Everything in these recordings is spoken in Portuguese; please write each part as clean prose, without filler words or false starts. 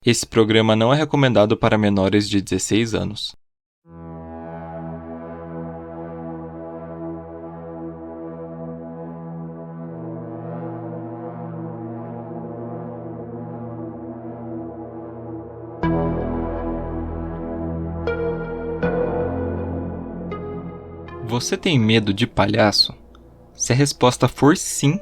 Esse programa não é recomendado para menores de 16 anos. Você tem medo de palhaço? Se a resposta for sim,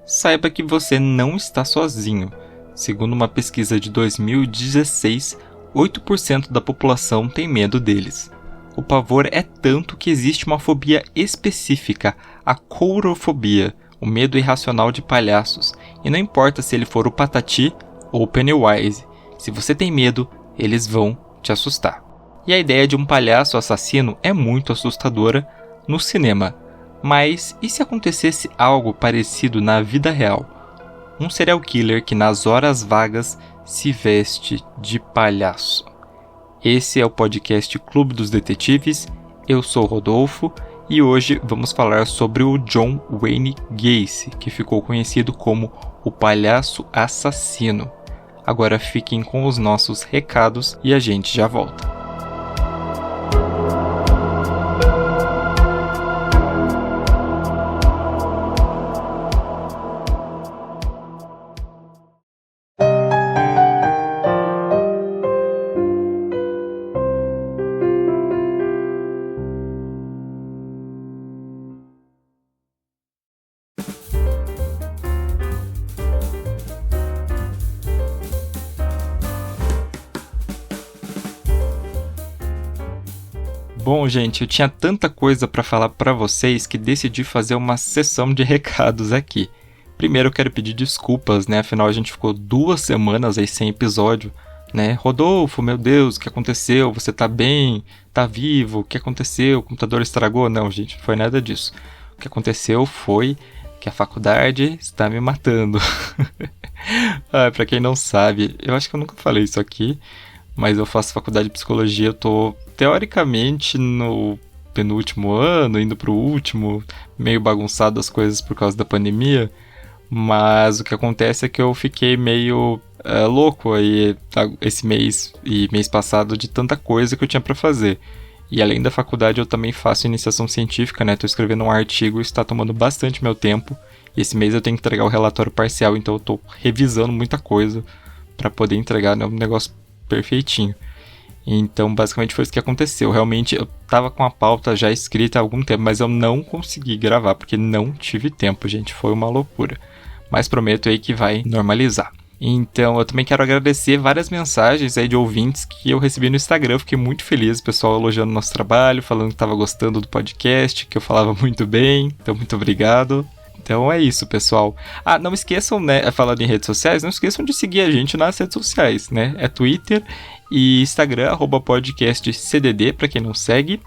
saiba que você não está sozinho. Segundo uma pesquisa de 2016, 8% da população tem medo deles. O pavor é tanto que existe uma fobia específica, a courofobia, o medo irracional de palhaços. E não importa se ele for o Patati ou o Pennywise, se você tem medo, eles vão te assustar. E a ideia de um palhaço assassino é muito assustadora no cinema. Mas e se acontecesse algo parecido na vida real? Um serial killer que nas horas vagas se veste de palhaço. Esse é o podcast Clube dos Detetives, eu sou o Rodolfo e hoje vamos falar sobre o John Wayne Gacy, que ficou conhecido como o Palhaço Assassino. Agora fiquem com os nossos recados e a gente já volta. Bom, gente, eu tinha tanta coisa para falar para vocês que decidi fazer uma sessão de recados aqui. Primeiro eu quero pedir desculpas, né? Afinal a gente ficou 2 semanas aí sem episódio, né? Rodolfo, meu Deus, o que aconteceu? Você tá bem? Tá vivo? O que aconteceu? O computador estragou? Não, gente, não foi nada disso. O que aconteceu foi que a faculdade está me matando. Pra quem não sabe, eu acho que eu nunca falei isso aqui, mas eu faço faculdade de psicologia, eu tô teoricamente no penúltimo ano, indo pro último, meio bagunçado as coisas por causa da pandemia, mas o que acontece é que eu fiquei meio louco aí esse mês e mês passado de tanta coisa que eu tinha pra fazer. E além da faculdade eu também faço iniciação científica, né? Tô escrevendo um artigo, isso tá tomando bastante meu tempo, e esse mês eu tenho que entregar o relatório parcial, então eu tô revisando muita coisa pra poder entregar, né, um negócio perfeitinho. Então, basicamente foi isso que aconteceu. Realmente, eu tava com a pauta já escrita há algum tempo, mas eu não consegui gravar, porque não tive tempo, gente. Foi uma loucura. Mas prometo aí que vai normalizar. Então, eu também quero agradecer várias mensagens aí de ouvintes que eu recebi no Instagram. Eu fiquei muito feliz, o pessoal elogiando o nosso trabalho, falando que tava gostando do podcast, que eu falava muito bem. Então, muito obrigado. Então é isso, pessoal. Não esqueçam, né, falando em redes sociais, não esqueçam de seguir a gente nas redes sociais, né? É Twitter e Instagram, @podcastcdd, pra quem não segue.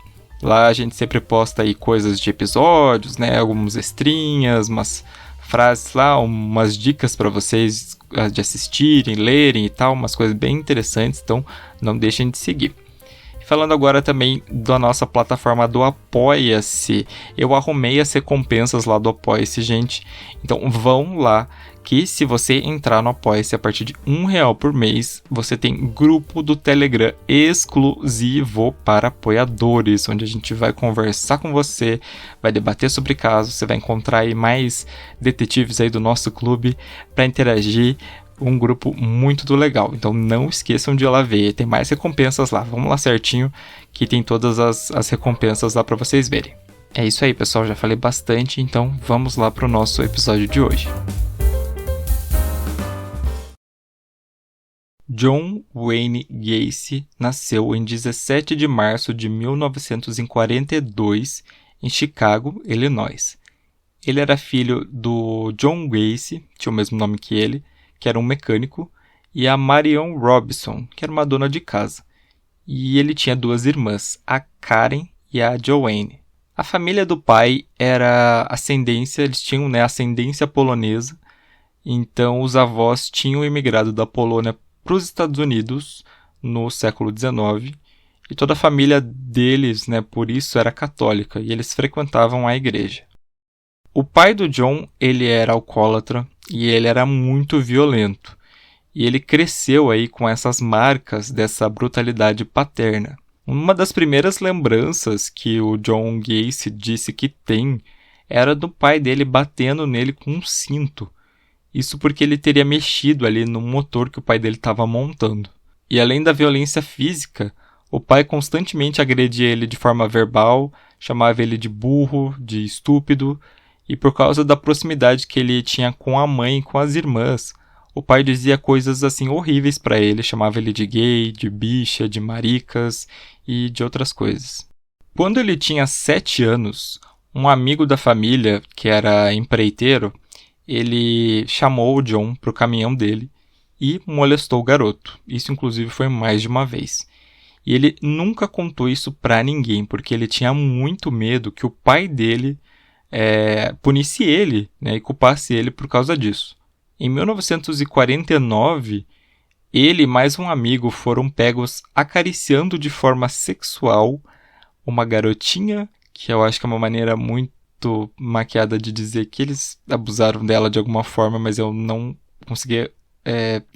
Lá a gente sempre posta aí coisas de episódios, né? Algumas extrinhas, umas frases lá, umas dicas pra vocês de assistirem, lerem e tal, umas coisas bem interessantes, então não deixem de seguir. Falando agora também da nossa plataforma do Apoia-se. Eu arrumei as recompensas lá do Apoia-se, gente. Então vão lá, que se você entrar no Apoia-se a partir de R$1 por mês, você tem grupo do Telegram exclusivo para apoiadores, onde a gente vai conversar com você, vai debater sobre casos, você vai encontrar aí mais detetives aí do nosso clube para interagir. Um grupo muito legal, então não esqueçam de ir lá ver, tem mais recompensas lá, vamos lá certinho que tem todas as recompensas lá para vocês verem. É isso aí, pessoal, já falei bastante, então vamos lá para o nosso episódio de hoje. John Wayne Gacy nasceu em 17 de março de 1942 em Chicago, Illinois. Ele era filho do John Gacy, tinha o mesmo nome que ele, que era um mecânico, e a Marion Robinson, que era uma dona de casa. E ele tinha 2 irmãs, a Karen e a Joanne. A família do pai era ascendência, eles tinham, né, ascendência polonesa, então os avós tinham imigrado da Polônia para os Estados Unidos no século XIX, e toda a família deles, né, por isso era católica, e eles frequentavam a igreja. O pai do John, ele era alcoólatra, e ele era muito violento. E ele cresceu aí com essas marcas dessa brutalidade paterna. Uma das primeiras lembranças que o John Gacy disse que tem era do pai dele batendo nele com um cinto. Isso porque ele teria mexido ali no motor que o pai dele estava montando. E além da violência física, o pai constantemente agredia ele de forma verbal, chamava ele de burro, de estúpido, e por causa da proximidade que ele tinha com a mãe e com as irmãs, o pai dizia coisas assim horríveis para ele, chamava ele de gay, de bicha, de maricas e de outras coisas. Quando ele tinha 7 anos, um amigo da família, que era empreiteiro, ele chamou o John para o caminhão dele e molestou o garoto. Isso, inclusive, foi mais de uma vez. E ele nunca contou isso para ninguém, porque ele tinha muito medo que o pai dele punisse ele, né, e culpasse ele por causa disso. Em 1949, ele e mais um amigo foram pegos acariciando de forma sexual uma garotinha, que eu acho que é uma maneira muito maquiada de dizer que eles abusaram dela de alguma forma, mas eu não consegui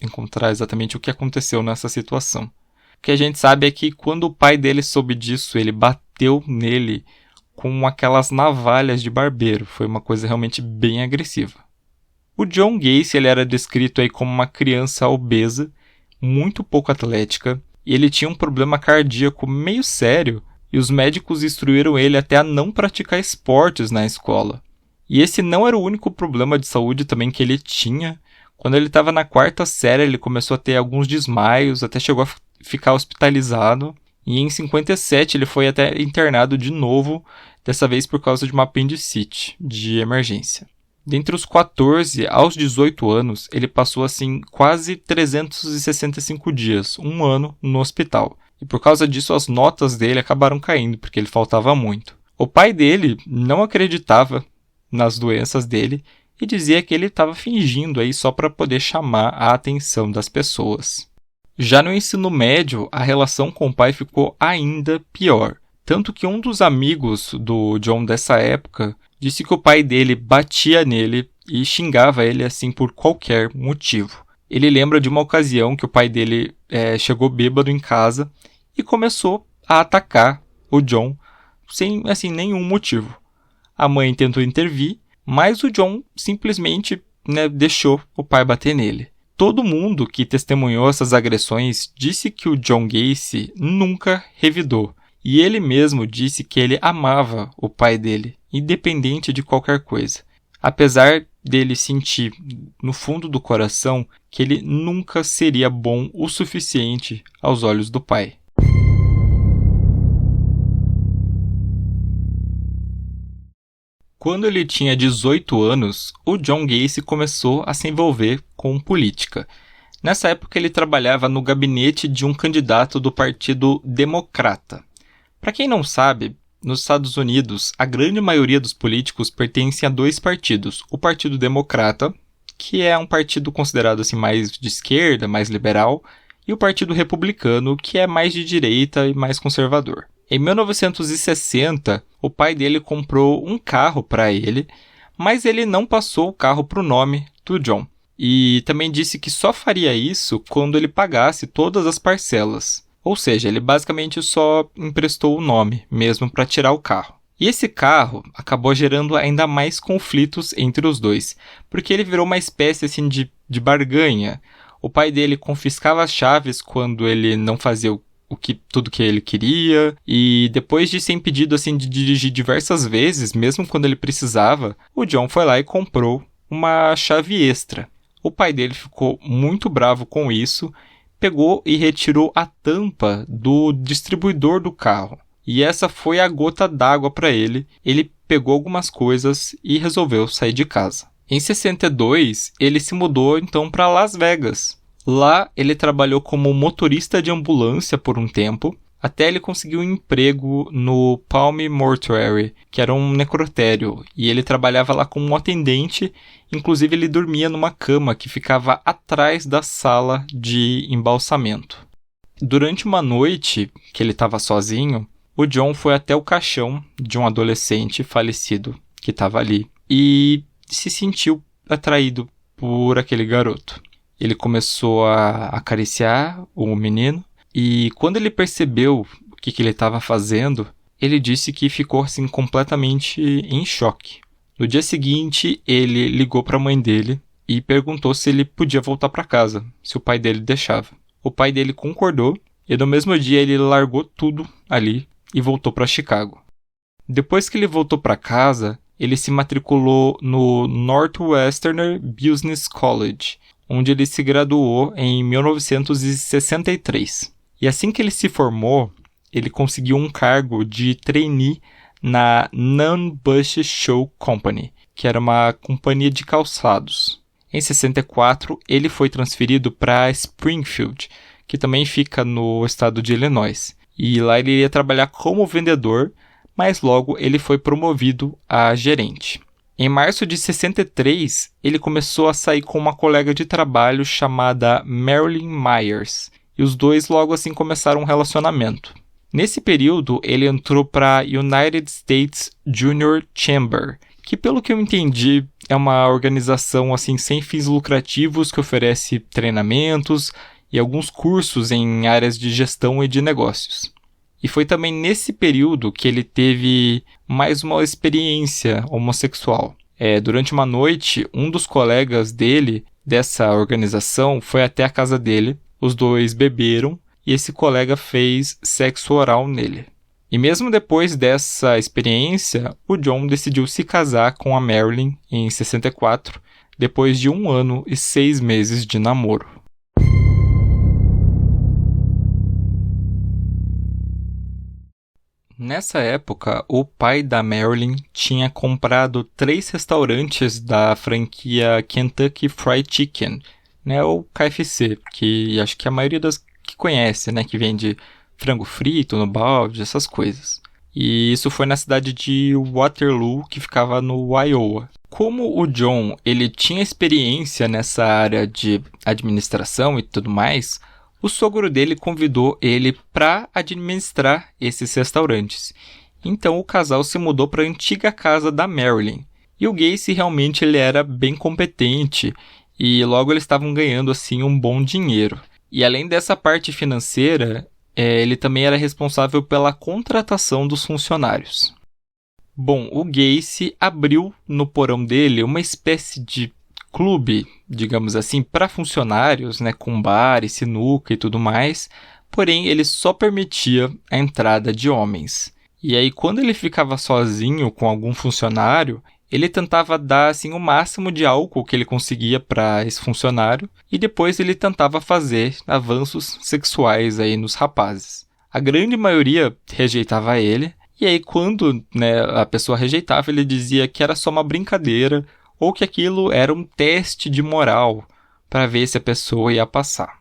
encontrar exatamente o que aconteceu nessa situação. O que a gente sabe é que quando o pai dele soube disso, ele bateu nele com aquelas navalhas de barbeiro. Foi uma coisa realmente bem agressiva. O John Gacy ele era descrito aí como uma criança obesa, muito pouco atlética, e ele tinha um problema cardíaco meio sério, e os médicos instruíram ele até a não praticar esportes na escola. E esse não era o único problema de saúde também que ele tinha. Quando ele estava na 4ª série, ele começou a ter alguns desmaios, até chegou a ficar hospitalizado. E em 57 ele foi até internado de novo, dessa vez por causa de uma apendicite de emergência. Dentre os 14 aos 18 anos, ele passou assim quase 365 dias, um ano, no hospital. E por causa disso as notas dele acabaram caindo, porque ele faltava muito. O pai dele não acreditava nas doenças dele e dizia que ele estava fingindo aí só para poder chamar a atenção das pessoas. Já no ensino médio, a relação com o pai ficou ainda pior. Tanto que um dos amigos do John dessa época disse que o pai dele batia nele e xingava ele assim por qualquer motivo. Ele lembra de uma ocasião que o pai dele chegou bêbado em casa e começou a atacar o John sem assim, nenhum motivo. A mãe tentou intervir, mas o John simplesmente deixou o pai bater nele. Todo mundo que testemunhou essas agressões disse que o John Gacy nunca revidou. E ele mesmo disse que ele amava o pai dele, independente de qualquer coisa. Apesar dele sentir no fundo do coração que ele nunca seria bom o suficiente aos olhos do pai. Quando ele tinha 18 anos, o John Gacy começou a se envolver com política. Nessa época ele trabalhava no gabinete de um candidato do Partido Democrata. Para quem não sabe, nos Estados Unidos, a grande maioria dos políticos pertencem a 2 partidos. O Partido Democrata, que é um partido considerado assim, mais de esquerda, mais liberal, e o Partido Republicano, que é mais de direita e mais conservador. Em 1960, o pai dele comprou um carro para ele, mas ele não passou o carro para o nome do John. E também disse que só faria isso quando ele pagasse todas as parcelas. Ou seja, ele basicamente só emprestou o nome mesmo para tirar o carro. E esse carro acabou gerando ainda mais conflitos entre os dois, porque ele virou uma espécie assim, de barganha. O pai dele confiscava as chaves quando ele não fazia tudo que ele queria, e depois de ser impedido assim, de dirigir diversas vezes, mesmo quando ele precisava, o John foi lá e comprou uma chave extra. O pai dele ficou muito bravo com isso, pegou e retirou a tampa do distribuidor do carro. E essa foi a gota d'água para ele. Ele pegou algumas coisas e resolveu sair de casa. Em 62, ele se mudou então para Las Vegas. Lá, ele trabalhou como motorista de ambulância por um tempo, até ele conseguir um emprego no Palm Mortuary, que era um necrotério, e ele trabalhava lá como um atendente. Inclusive ele dormia numa cama que ficava atrás da sala de embalsamento. Durante uma noite que ele estava sozinho, o John foi até o caixão de um adolescente falecido que estava ali e se sentiu atraído por aquele garoto. ele começou a acariciar o menino e quando ele percebeu o que ele estava fazendo, ele disse que ficou assim completamente em choque. No dia seguinte, ele ligou para a mãe dele e perguntou se ele podia voltar para casa, se o pai dele deixava. O pai dele concordou e no mesmo dia ele largou tudo ali e voltou para Chicago. Depois que ele voltou para casa, ele se matriculou no Northwestern Business College, onde ele se graduou em 1963. E assim que ele se formou, ele conseguiu um cargo de trainee na Nunn Bush Shoe Company, que era uma companhia de calçados. Em 64, ele foi transferido para Springfield, que também fica no estado de Illinois. E lá ele iria trabalhar como vendedor, mas logo ele foi promovido a gerente. Em março de 63, ele começou a sair com uma colega de trabalho chamada Marilyn Myers, e os dois logo assim começaram um relacionamento. Nesse período, ele entrou para a United States Junior Chamber, que pelo que eu entendi é uma organização assim sem fins lucrativos que oferece treinamentos e alguns cursos em áreas de gestão e de negócios. E foi também nesse período que ele teve mais uma experiência homossexual. Durante uma noite, um dos colegas dele, dessa organização, foi até a casa dele, os dois beberam e esse colega fez sexo oral nele. E mesmo depois dessa experiência, o John decidiu se casar com a Marilyn em 64, depois de 1 ano e 6 meses de namoro. Nessa época, o pai da Marilyn tinha comprado 3 restaurantes da franquia Kentucky Fried Chicken, né, ou KFC, que acho que a maioria das que conhece, né, que vende frango frito no balde, essas coisas. E isso foi na cidade de Waterloo, que ficava no Iowa. Como o John ele tinha experiência nessa área de administração e tudo mais, o sogro dele convidou ele para administrar esses restaurantes. Então o casal se mudou para a antiga casa da Marilyn. E o Gacy realmente ele era bem competente e logo eles estavam ganhando assim um bom dinheiro. E além dessa parte financeira, ele também era responsável pela contratação dos funcionários. Bom, o Gacy abriu no porão dele uma espécie de clube, digamos assim, para funcionários, né, com bar e sinuca e tudo mais, porém ele só permitia a entrada de homens. E aí quando ele ficava sozinho com algum funcionário, ele tentava dar assim, o máximo de álcool que ele conseguia para esse funcionário e depois ele tentava fazer avanços sexuais aí nos rapazes. A grande maioria rejeitava ele e aí quando, né, a pessoa rejeitava, ele dizia que era só uma brincadeira ou que aquilo era um teste de moral para ver se a pessoa ia passar.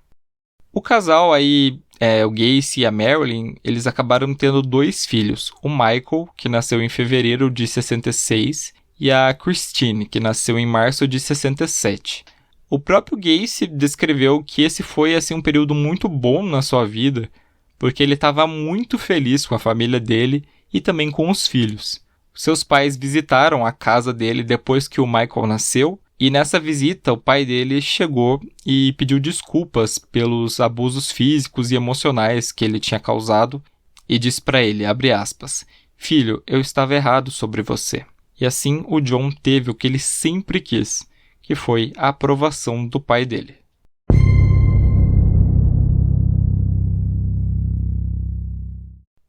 O casal aí, o Gacy e a Marilyn, eles acabaram tendo 2 filhos, o Michael, que nasceu em fevereiro de 66, e a Christine, que nasceu em março de 67. O próprio Gacy descreveu que esse foi assim, um período muito bom na sua vida, porque ele estava muito feliz com a família dele e também com os filhos. Seus pais visitaram a casa dele depois que o Michael nasceu, e nessa visita o pai dele chegou e pediu desculpas pelos abusos físicos e emocionais que ele tinha causado e disse para ele, abre aspas, filho, eu estava errado sobre você. E assim o John teve o que ele sempre quis, que foi a aprovação do pai dele.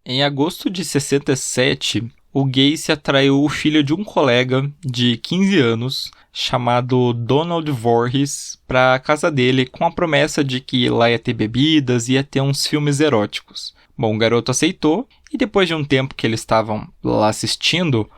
Em agosto de 67, o Gacy atraiu o filho de um colega de 15 anos, chamado Donald Voorhees, para a casa dele com a promessa de que lá ia ter bebidas e ia ter uns filmes eróticos. Bom, o garoto aceitou e depois de um tempo que eles estavam lá assistindo,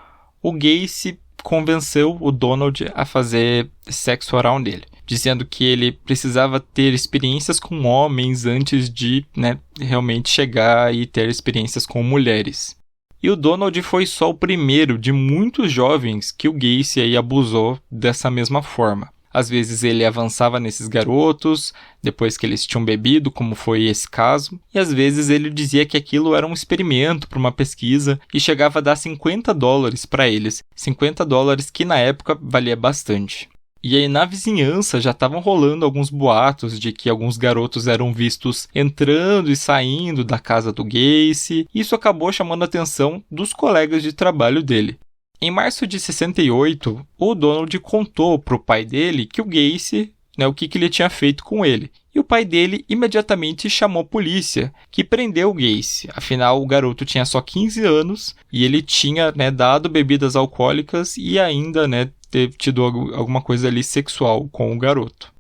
o Gacy convenceu o Donald a fazer sexo oral nele, dizendo que ele precisava ter experiências com homens antes de, né, realmente chegar e ter experiências com mulheres. E o Donald foi só o primeiro de muitos jovens que o Gacy aí abusou dessa mesma forma. Às vezes ele avançava nesses garotos, depois que eles tinham bebido, como foi esse caso, e às vezes ele dizia que aquilo era um experimento para uma pesquisa e chegava a dar $50 para eles, $50 que na época valia bastante. E aí na vizinhança já estavam rolando alguns boatos de que alguns garotos eram vistos entrando e saindo da casa do Gacy. Isso acabou chamando a atenção dos colegas de trabalho dele. Em março de 68, o Donald contou para o pai dele que o Gacy, o que ele tinha feito com ele. E o pai dele imediatamente chamou a polícia, que prendeu o Gacy. Afinal, o garoto tinha só 15 anos e ele tinha dado bebidas alcoólicas e ainda ter tido alguma coisa ali sexual com o garoto.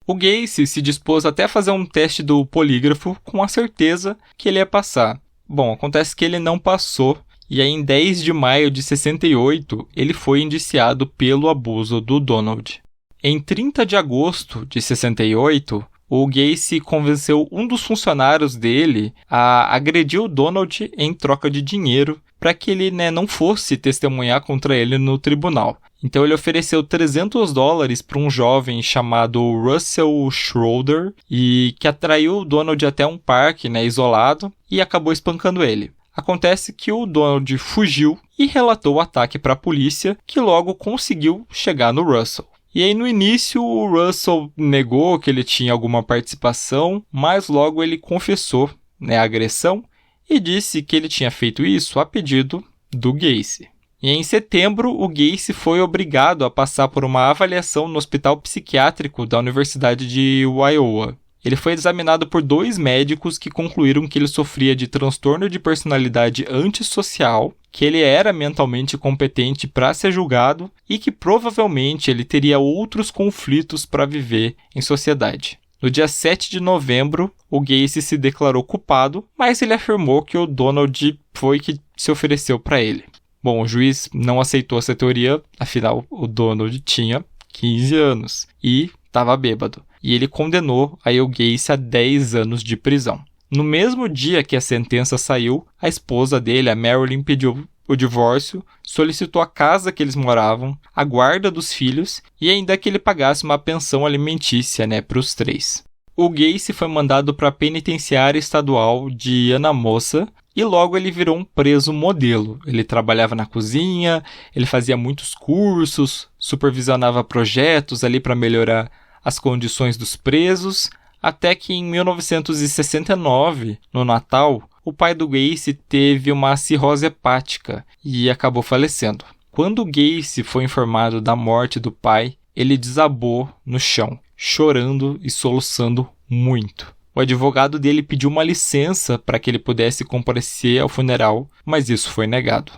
O Gacy se dispôs até a fazer um teste do polígrafo com a certeza que ele ia passar. Bom, acontece que ele não passou. E aí, em 10 de maio de 68, ele foi indiciado pelo abuso do Donald. Em 30 de agosto de 68, o Gacy convenceu um dos funcionários dele a agredir o Donald em troca de dinheiro para que ele não fosse testemunhar contra ele no tribunal. Então ele ofereceu $300 para um jovem chamado Russell Schroeder e que atraiu o Donald até um parque isolado e acabou espancando ele. Acontece que o Donald fugiu e relatou o ataque para a polícia, que logo conseguiu chegar no Russell. E aí no início o Russell negou que ele tinha alguma participação, mas logo ele confessou a agressão e disse que ele tinha feito isso a pedido do Gacy. E em setembro o Gacy foi obrigado a passar por uma avaliação no hospital psiquiátrico da Universidade de Iowa. Ele foi examinado por 2 médicos que concluíram que ele sofria de transtorno de personalidade antissocial, que ele era mentalmente competente para ser julgado e que provavelmente ele teria outros conflitos para viver em sociedade. No dia 7 de novembro, o Gacy se declarou culpado, mas ele afirmou que o Donald foi que se ofereceu para ele. Bom, o juiz não aceitou essa teoria, afinal o Donald tinha 15 anos e estava bêbado. E ele condenou aí o Gacy a 10 anos de prisão. No mesmo dia que a sentença saiu, a esposa dele, a Marilyn, pediu o divórcio, solicitou a casa que eles moravam, a guarda dos filhos e ainda que ele pagasse uma pensão alimentícia para os 3. O Gacy foi mandado para a penitenciária estadual de Anamosa e logo ele virou um preso modelo. Ele trabalhava na cozinha, ele fazia muitos cursos, supervisionava projetos ali para melhorar as condições dos presos, até que em 1969, no Natal, o pai do Gacy teve uma cirrose hepática e acabou falecendo. Quando o Gacy foi informado da morte do pai, ele desabou no chão, chorando e soluçando muito. O advogado dele pediu uma licença para que ele pudesse comparecer ao funeral, mas isso foi negado.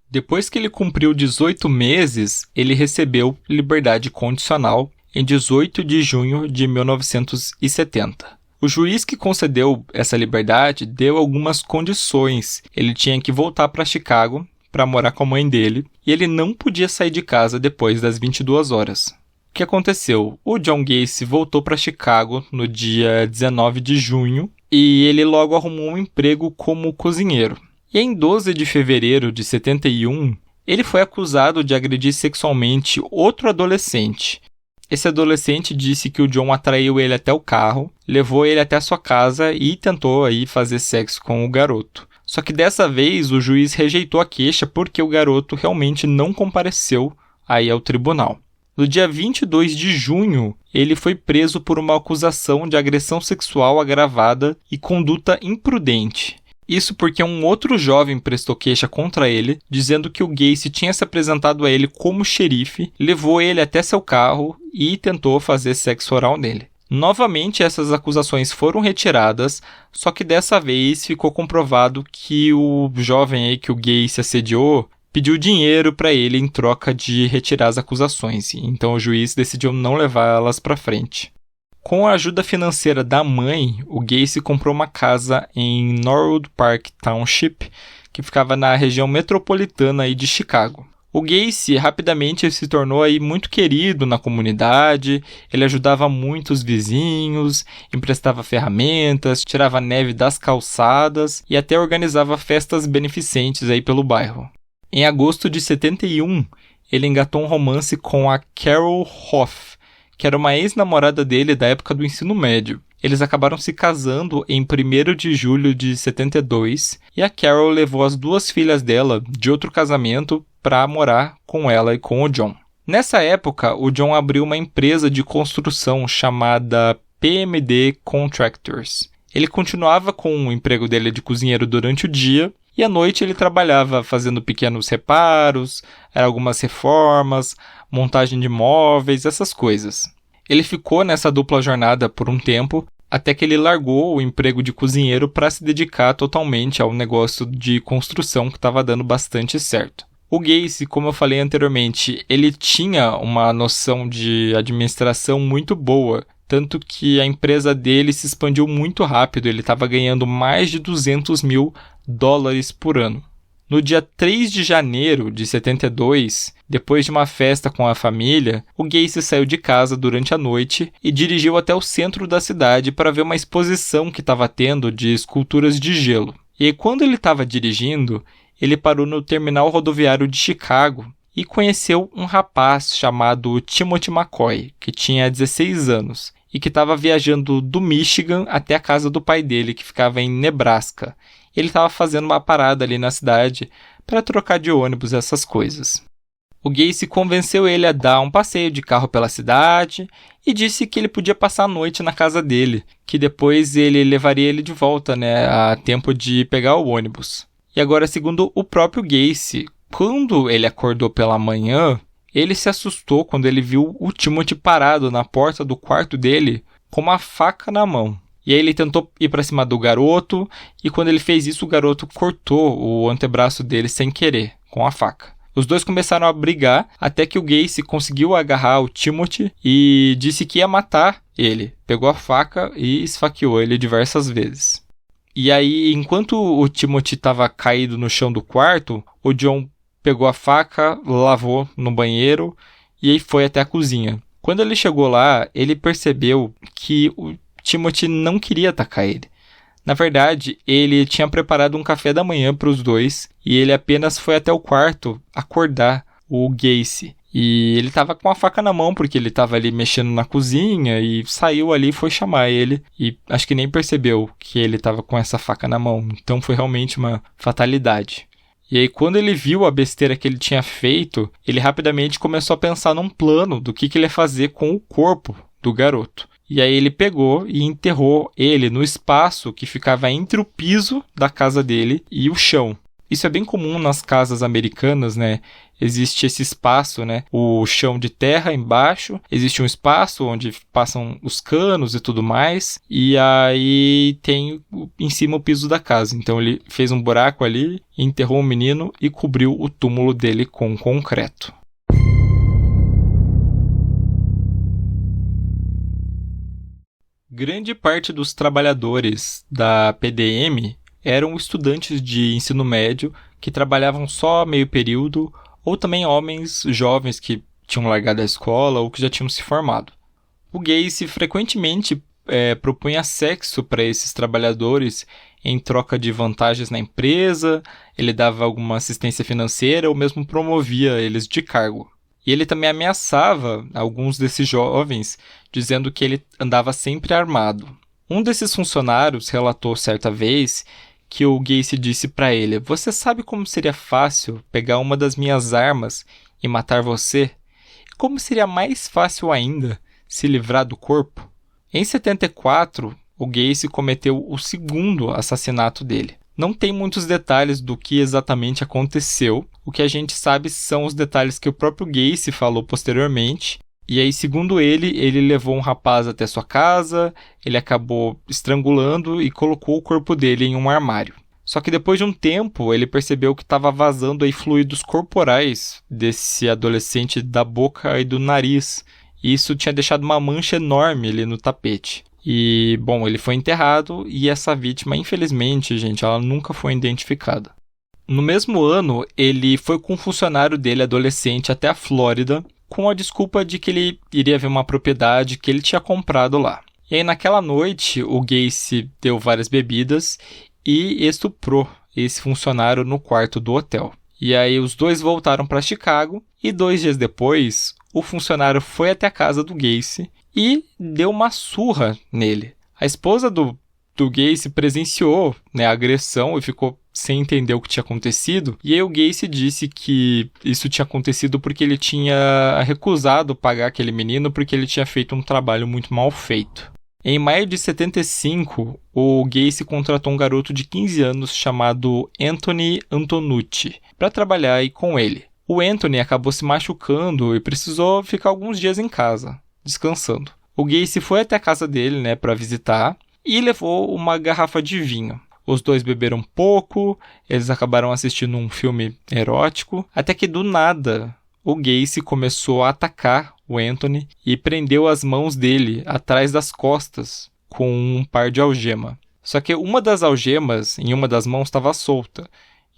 Depois que ele cumpriu 18 meses, ele recebeu liberdade condicional em 18 de junho de 1970. O juiz que concedeu essa liberdade deu algumas condições. Ele tinha que voltar para Chicago para morar com a mãe dele e ele não podia sair de casa depois das 22 horas. O que aconteceu? O John Gacy voltou para Chicago no dia 19 de junho e ele logo arrumou um emprego como cozinheiro. E em 12 de fevereiro de 71, ele foi acusado de agredir sexualmente outro adolescente. Esse adolescente disse que o John atraiu ele até o carro, levou ele até a sua casa e tentou aí fazer sexo com o garoto. Só que dessa vez o juiz rejeitou a queixa porque o garoto realmente não compareceu aí ao tribunal. No dia 22 de junho, ele foi preso por uma acusação de agressão sexual agravada e conduta imprudente. Isso porque um outro jovem prestou queixa contra ele, dizendo que o Gacy tinha se apresentado a ele como xerife, levou ele até seu carro e tentou fazer sexo oral nele. Novamente, essas acusações foram retiradas, só que dessa vez ficou comprovado que o jovem aí que o Gacy assediou pediu dinheiro para ele em troca de retirar as acusações. Então o juiz decidiu não levar elas para frente. Com a ajuda financeira da mãe, o Gacy comprou uma casa em Norwood Park Township, que ficava na região metropolitana aí de Chicago. O Gacy rapidamente se tornou aí muito querido na comunidade, ele ajudava muito os vizinhos, emprestava ferramentas, tirava neve das calçadas e até organizava festas beneficentes aí pelo bairro. Em agosto de 71, ele engatou um romance com a Carol Hoff, que era uma ex-namorada dele da época do ensino médio. Eles acabaram se casando em 1º de julho de 72 e a Carol levou as 2 filhas dela de outro casamento para morar com ela e com o John. Nessa época, o John abriu uma empresa de construção chamada PMD Contractors. Ele continuava com o emprego dele de cozinheiro durante o dia e à noite ele trabalhava fazendo pequenos reparos, algumas reformas, montagem de móveis, essas coisas. Ele ficou nessa dupla jornada por um tempo, até que ele largou o emprego de cozinheiro para se dedicar totalmente ao negócio de construção que estava dando bastante certo. O Gacy, como eu falei anteriormente, ele tinha uma noção de administração muito boa, tanto que a empresa dele se expandiu muito rápido, ele estava ganhando mais de $200 mil por ano. No dia 3 de janeiro de 72, depois de uma festa com a família, o Gacy saiu de casa durante a noite e dirigiu até o centro da cidade para ver uma exposição que estava tendo de esculturas de gelo. E quando ele estava dirigindo, ele parou no terminal rodoviário de Chicago e conheceu um rapaz chamado Timothy McCoy, que tinha 16 anos e que estava viajando do Michigan até a casa do pai dele, que ficava em Nebraska. Ele estava fazendo uma parada ali na cidade para trocar de ônibus, essas coisas. O Gacy convenceu ele a dar um passeio de carro pela cidade e disse que ele podia passar a noite na casa dele, que depois ele levaria ele de volta, a tempo de pegar o ônibus. E agora, segundo o próprio Gacy, quando ele acordou pela manhã, ele se assustou quando ele viu o Timothy parado na porta do quarto dele com uma faca na mão. E aí ele tentou ir para cima do garoto e quando ele fez isso, o garoto cortou o antebraço dele sem querer, com a faca. Os dois começaram a brigar até que o Gacy conseguiu agarrar o Timothy e disse que ia matar ele. Pegou a faca e esfaqueou ele diversas vezes. E aí, enquanto o Timothy estava caído no chão do quarto, o John pegou a faca, lavou no banheiro e aí foi até a cozinha. Quando ele chegou lá, ele percebeu que o Timothy não queria atacar ele. Na verdade, ele tinha preparado um café da manhã para os dois e ele apenas foi até o quarto acordar o Gacy. E ele estava com a faca na mão porque ele estava ali mexendo na cozinha e saiu ali e foi chamar ele. E acho que nem percebeu que ele estava com essa faca na mão. Então foi realmente uma fatalidade. E aí quando ele viu a besteira que ele tinha feito, ele rapidamente começou a pensar num plano do que ele ia fazer com o corpo do garoto. E aí ele pegou e enterrou ele no espaço que ficava entre o piso da casa dele e o chão. Isso é bem comum nas casas americanas, Existe esse espaço, O chão de terra embaixo, existe um espaço onde passam os canos e tudo mais, e aí tem em cima o piso da casa. Então ele fez um buraco ali, enterrou o menino e cobriu o túmulo dele com concreto. Grande parte dos trabalhadores da PDM eram estudantes de ensino médio que trabalhavam só meio período ou também homens jovens que tinham largado a escola ou que já tinham se formado. O Gacy frequentemente propunha sexo para esses trabalhadores em troca de vantagens na empresa, ele dava alguma assistência financeira ou mesmo promovia eles de cargo. E ele também ameaçava alguns desses jovens, dizendo que ele andava sempre armado. Um desses funcionários relatou certa vez que o Gacy disse para ele: "Você sabe como seria fácil pegar uma das minhas armas e matar você? Como seria mais fácil ainda se livrar do corpo?" Em 74, o Gacy cometeu o segundo assassinato dele. Não tem muitos detalhes do que exatamente aconteceu. O que a gente sabe são os detalhes que o próprio Gacy falou posteriormente. E aí, segundo ele levou um rapaz até sua casa, ele acabou estrangulando e colocou o corpo dele em um armário. Só que depois de um tempo, ele percebeu que estava vazando aí fluidos corporais desse adolescente da boca e do nariz. E isso tinha deixado uma mancha enorme ali no tapete. E, bom, ele foi enterrado e essa vítima, infelizmente, gente, ela nunca foi identificada. No mesmo ano, ele foi com um funcionário dele adolescente até a Flórida com a desculpa de que ele iria ver uma propriedade que ele tinha comprado lá. E aí, naquela noite, o Gacy deu várias bebidas e estuprou esse funcionário no quarto do hotel. E aí, os dois voltaram para Chicago e 2 dias depois, o funcionário foi até a casa do Gacy e deu uma surra nele. A esposa do Gacy presenciou, né, a agressão e ficou sem entender o que tinha acontecido. E aí o Gacy disse que isso tinha acontecido porque ele tinha recusado pagar aquele menino porque ele tinha feito um trabalho muito mal feito. Em maio de 75, o Gacy contratou um garoto de 15 anos chamado Anthony Antonucci para trabalhar aí com ele. O Anthony acabou se machucando e precisou ficar alguns dias em casa, descansando. O Gacy foi até a casa dele, né, para visitar e levou uma garrafa de vinho. Os dois beberam pouco, eles acabaram assistindo um filme erótico, até que do nada o Gacy começou a atacar o Anthony e prendeu as mãos dele atrás das costas com um par de algema. Só que uma das algemas em uma das mãos estava solta.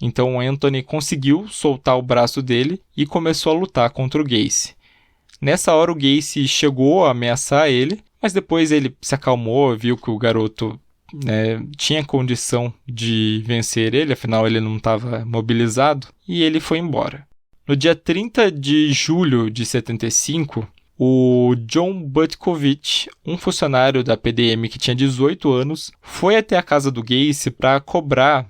Então o Anthony conseguiu soltar o braço dele e começou a lutar contra o Gacy. Nessa hora o Gacy chegou a ameaçar ele, mas depois ele se acalmou, viu que o garoto, né, tinha condição de vencer ele, afinal ele não estava mobilizado, e ele foi embora. No dia 30 de julho de 75, o John Butkovich, um funcionário da PDM que tinha 18 anos, foi até a casa do Gacy para cobrar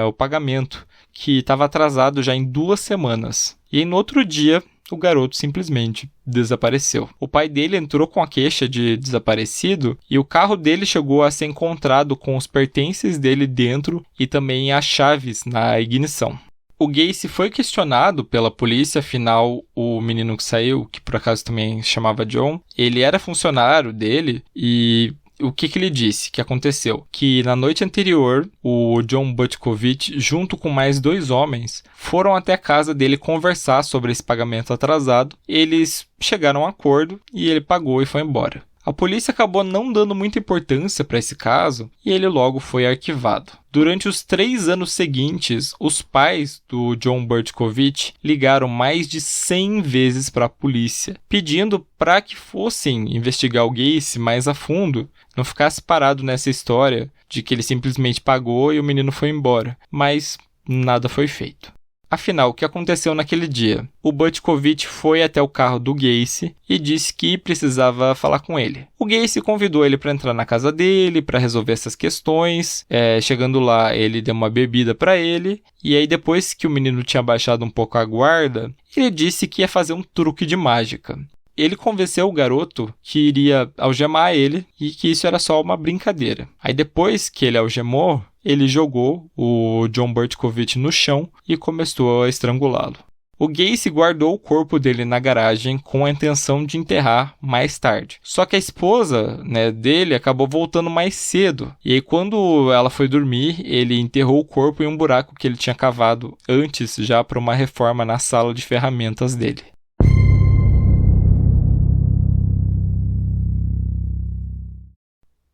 o pagamento, que estava atrasado já em 2 semanas. E aí, no outro dia, o garoto simplesmente desapareceu. O pai dele entrou com a queixa de desaparecido e o carro dele chegou a ser encontrado com os pertences dele dentro e também as chaves na ignição. O Gacy foi questionado pela polícia, afinal o menino que saiu, que por acaso também chamava John, ele era funcionário dele e o que ele disse que aconteceu? Que na noite anterior, o John Butkovich, junto com mais 2 homens, foram até a casa dele conversar sobre esse pagamento atrasado. Eles chegaram a um acordo e ele pagou e foi embora. A polícia acabou não dando muita importância para esse caso e ele logo foi arquivado. Durante os 3 anos seguintes, os pais do John Butkovich ligaram mais de 100 vezes para a polícia, pedindo para que fossem investigar o Gacy mais a fundo, não ficasse parado nessa história de que ele simplesmente pagou e o menino foi embora, mas nada foi feito. Afinal, o que aconteceu naquele dia? O Butkovich foi até o carro do Gacy e disse que precisava falar com ele. O Gacy convidou ele para entrar na casa dele, para resolver essas questões. Chegando lá, ele deu uma bebida para ele. E aí, depois que o menino tinha baixado um pouco a guarda, ele disse que ia fazer um truque de mágica. Ele convenceu o garoto que iria algemar ele e que isso era só uma brincadeira. Aí depois que ele algemou, ele jogou o John Butkovich no chão e começou a estrangulá-lo. O Gacy guardou o corpo dele na garagem com a intenção de enterrar mais tarde. Só que a esposa, né, dele acabou voltando mais cedo. E aí quando ela foi dormir, ele enterrou o corpo em um buraco que ele tinha cavado antes já para uma reforma na sala de ferramentas dele.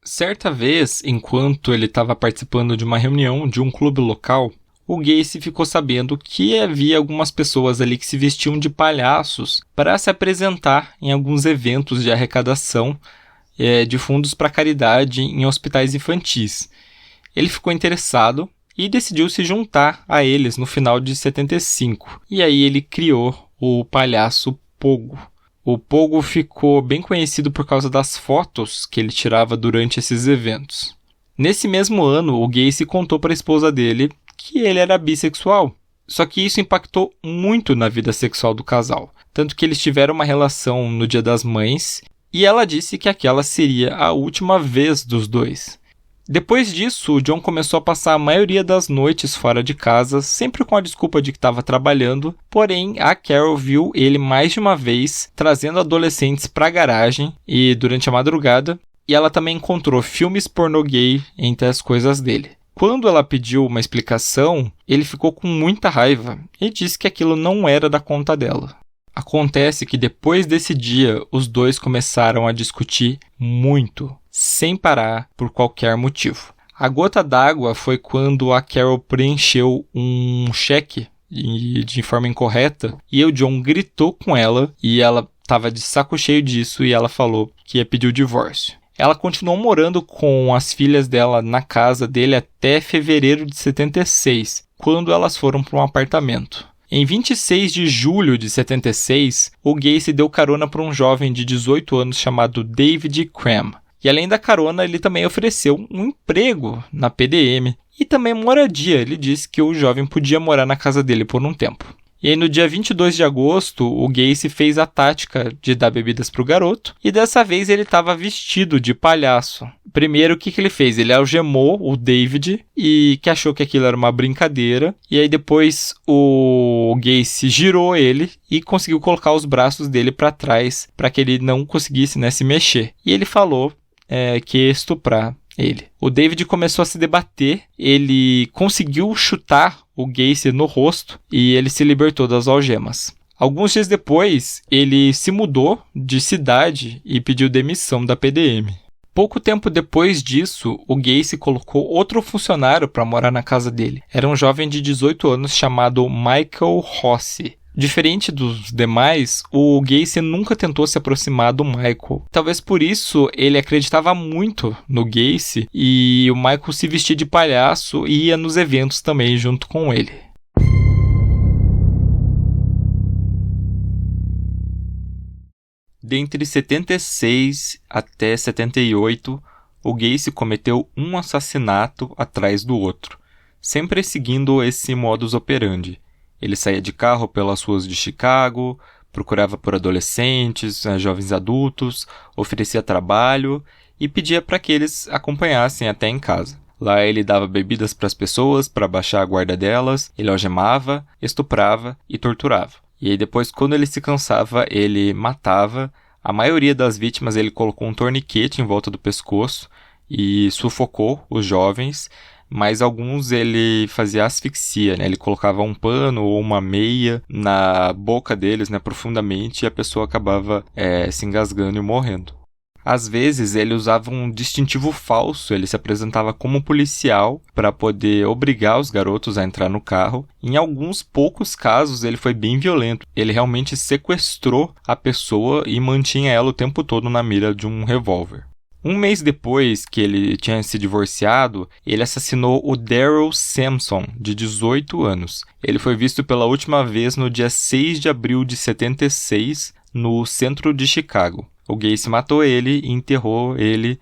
Certa vez, enquanto ele estava participando de uma reunião de um clube local, o Gacy ficou sabendo que havia algumas pessoas ali que se vestiam de palhaços para se apresentar em alguns eventos de arrecadação de fundos para caridade em hospitais infantis. Ele ficou interessado e decidiu se juntar a eles no final de 75. E aí ele criou o palhaço Pogo. O Pogo ficou bem conhecido por causa das fotos que ele tirava durante esses eventos. Nesse mesmo ano, o Gacy contou para a esposa dele que ele era bissexual. Só que isso impactou muito na vida sexual do casal. Tanto que eles tiveram uma relação no Dia das Mães e ela disse que aquela seria a última vez dos dois. Depois disso, o John começou a passar a maioria das noites fora de casa, sempre com a desculpa de que estava trabalhando, porém a Carol viu ele mais de uma vez trazendo adolescentes para a garagem e durante a madrugada, e ela também encontrou filmes pornô gay entre as coisas dele. Quando ela pediu uma explicação, ele ficou com muita raiva e disse que aquilo não era da conta dela. Acontece que depois desse dia, os dois começaram a discutir muito, sem parar por qualquer motivo. A gota d'água foi quando a Carol preencheu um cheque de forma incorreta e o John gritou com ela e ela estava de saco cheio disso e ela falou que ia pedir o divórcio. Ela continuou morando com as filhas dela na casa dele até fevereiro de 76, quando elas foram para um apartamento. Em 26 de julho de 76, o Gacy deu carona para um jovem de 18 anos chamado David Cram. E além da carona, ele também ofereceu um emprego na PDM e também moradia. Ele disse que o jovem podia morar na casa dele por um tempo. E aí, no dia 22 de agosto, o Gacy fez a tática de dar bebidas para o garoto, e dessa vez ele estava vestido de palhaço. Primeiro, o que ele fez? Ele algemou o David, e que achou que aquilo era uma brincadeira, e aí depois o Gacy girou ele e conseguiu colocar os braços dele para trás, para que ele não conseguisse, se mexer. E ele falou que ia estuprar ele. O David começou a se debater, ele conseguiu chutar o Gacy no rosto e ele se libertou das algemas. Alguns dias depois, ele se mudou de cidade e pediu demissão da PDM. Pouco tempo depois disso, o Gacy colocou outro funcionário para morar na casa dele. Era um jovem de 18 anos chamado Michael Rossi. Diferente dos demais, o Gacy nunca tentou se aproximar do Michael. Talvez por isso ele acreditava muito no Gacy e o Michael se vestia de palhaço e ia nos eventos também junto com ele. Dentre 76 até 78, o Gacy cometeu um assassinato atrás do outro, sempre seguindo esse modus operandi. Ele saía de carro pelas ruas de Chicago, procurava por adolescentes, jovens adultos, oferecia trabalho e pedia para que eles acompanhassem até em casa. Lá ele dava bebidas para as pessoas para baixar a guarda delas, ele algemava, estuprava e torturava. E aí depois, quando ele se cansava, ele matava. A maioria das vítimas ele colocou um torniquete em volta do pescoço e sufocou os jovens, mas alguns ele fazia asfixia, Ele colocava um pano ou uma meia na boca deles, profundamente, e a pessoa acabava se engasgando e morrendo. Às vezes ele usava um distintivo falso, ele se apresentava como policial para poder obrigar os garotos a entrar no carro. Em alguns poucos casos ele foi bem violento, ele realmente sequestrou a pessoa e mantinha ela o tempo todo na mira de um revólver. Um mês depois que ele tinha se divorciado, ele assassinou o Daryl Sampson, de 18 anos. Ele foi visto pela última vez no dia 6 de abril de 76, no centro de Chicago. O Gacy matou ele e enterrou ele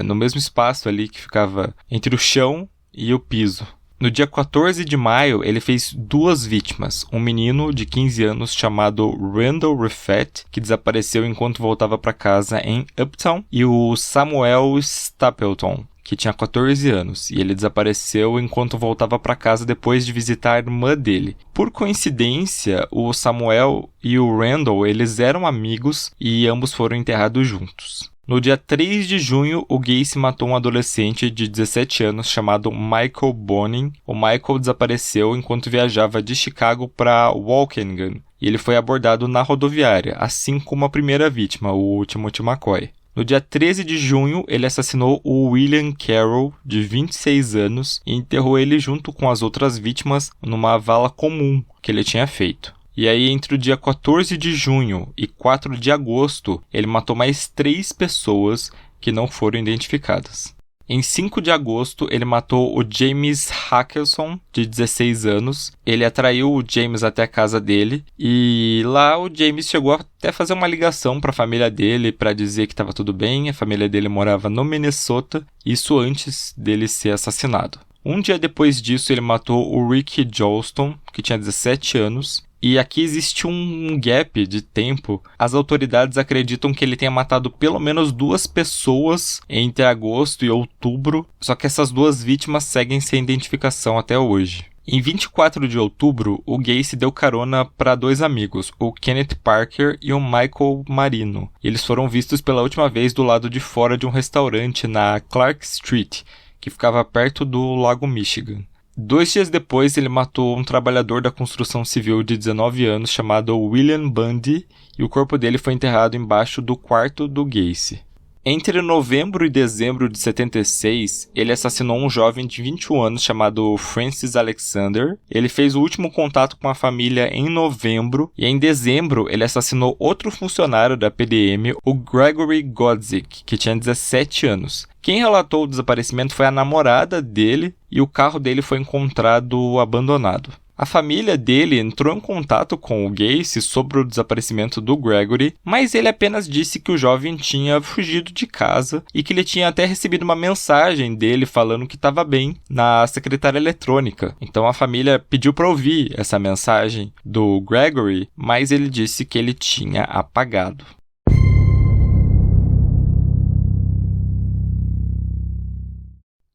no mesmo espaço ali que ficava entre o chão e o piso. No dia 14 de maio, ele fez 2 vítimas. Um menino de 15 anos chamado Randall Riffett, que desapareceu enquanto voltava para casa em Uptown, e o Samuel Stapleton, que tinha 14 anos, e ele desapareceu enquanto voltava para casa depois de visitar a irmã dele. Por coincidência, o Samuel e o Randall, eles eram amigos e ambos foram enterrados juntos. No dia 3 de junho, o Gacy matou um adolescente de 17 anos chamado Michael Bonin. O Michael desapareceu enquanto viajava de Chicago para Waukegan, e ele foi abordado na rodoviária, assim como a primeira vítima, o Timothy McCoy. No dia 13 de junho, ele assassinou o William Carroll, de 26 anos, e enterrou ele junto com as outras vítimas numa vala comum que ele tinha feito. E aí, entre o dia 14 de junho e 4 de agosto, ele matou mais 3 pessoas que não foram identificadas. Em 5 de agosto, ele matou o James Hackelson, de 16 anos. Ele atraiu o James até a casa dele e lá o James chegou até a fazer uma ligação para a família dele para dizer que estava tudo bem. A família dele morava no Minnesota, isso antes dele ser assassinado. Um dia depois disso, ele matou o Ricky Johnston, que tinha 17 anos. E aqui existe um gap de tempo. As autoridades acreditam que ele tenha matado pelo menos 2 pessoas entre agosto e outubro, só que essas 2 vítimas seguem sem identificação até hoje. Em 24 de outubro, o Gacy deu carona para 2 amigos, o Kenneth Parker e o Michael Marino. Eles foram vistos pela última vez do lado de fora de um restaurante na Clark Street, que ficava perto do Lago Michigan. 2 dias depois, ele matou um trabalhador da construção civil de 19 anos chamado William Bundy e o corpo dele foi enterrado embaixo do quarto do Gacy. Entre novembro e dezembro de 76, ele assassinou um jovem de 21 anos chamado Francis Alexander. Ele fez o último contato com a família em novembro e em dezembro ele assassinou outro funcionário da PDM, o Gregory Godzik, que tinha 17 anos. Quem relatou o desaparecimento foi a namorada dele e o carro dele foi encontrado abandonado. A família dele entrou em contato com o Gacy sobre o desaparecimento do Gregory, mas ele apenas disse que o jovem tinha fugido de casa e que ele tinha até recebido uma mensagem dele falando que estava bem na secretária eletrônica. Então a família pediu para ouvir essa mensagem do Gregory, mas ele disse que ele tinha apagado.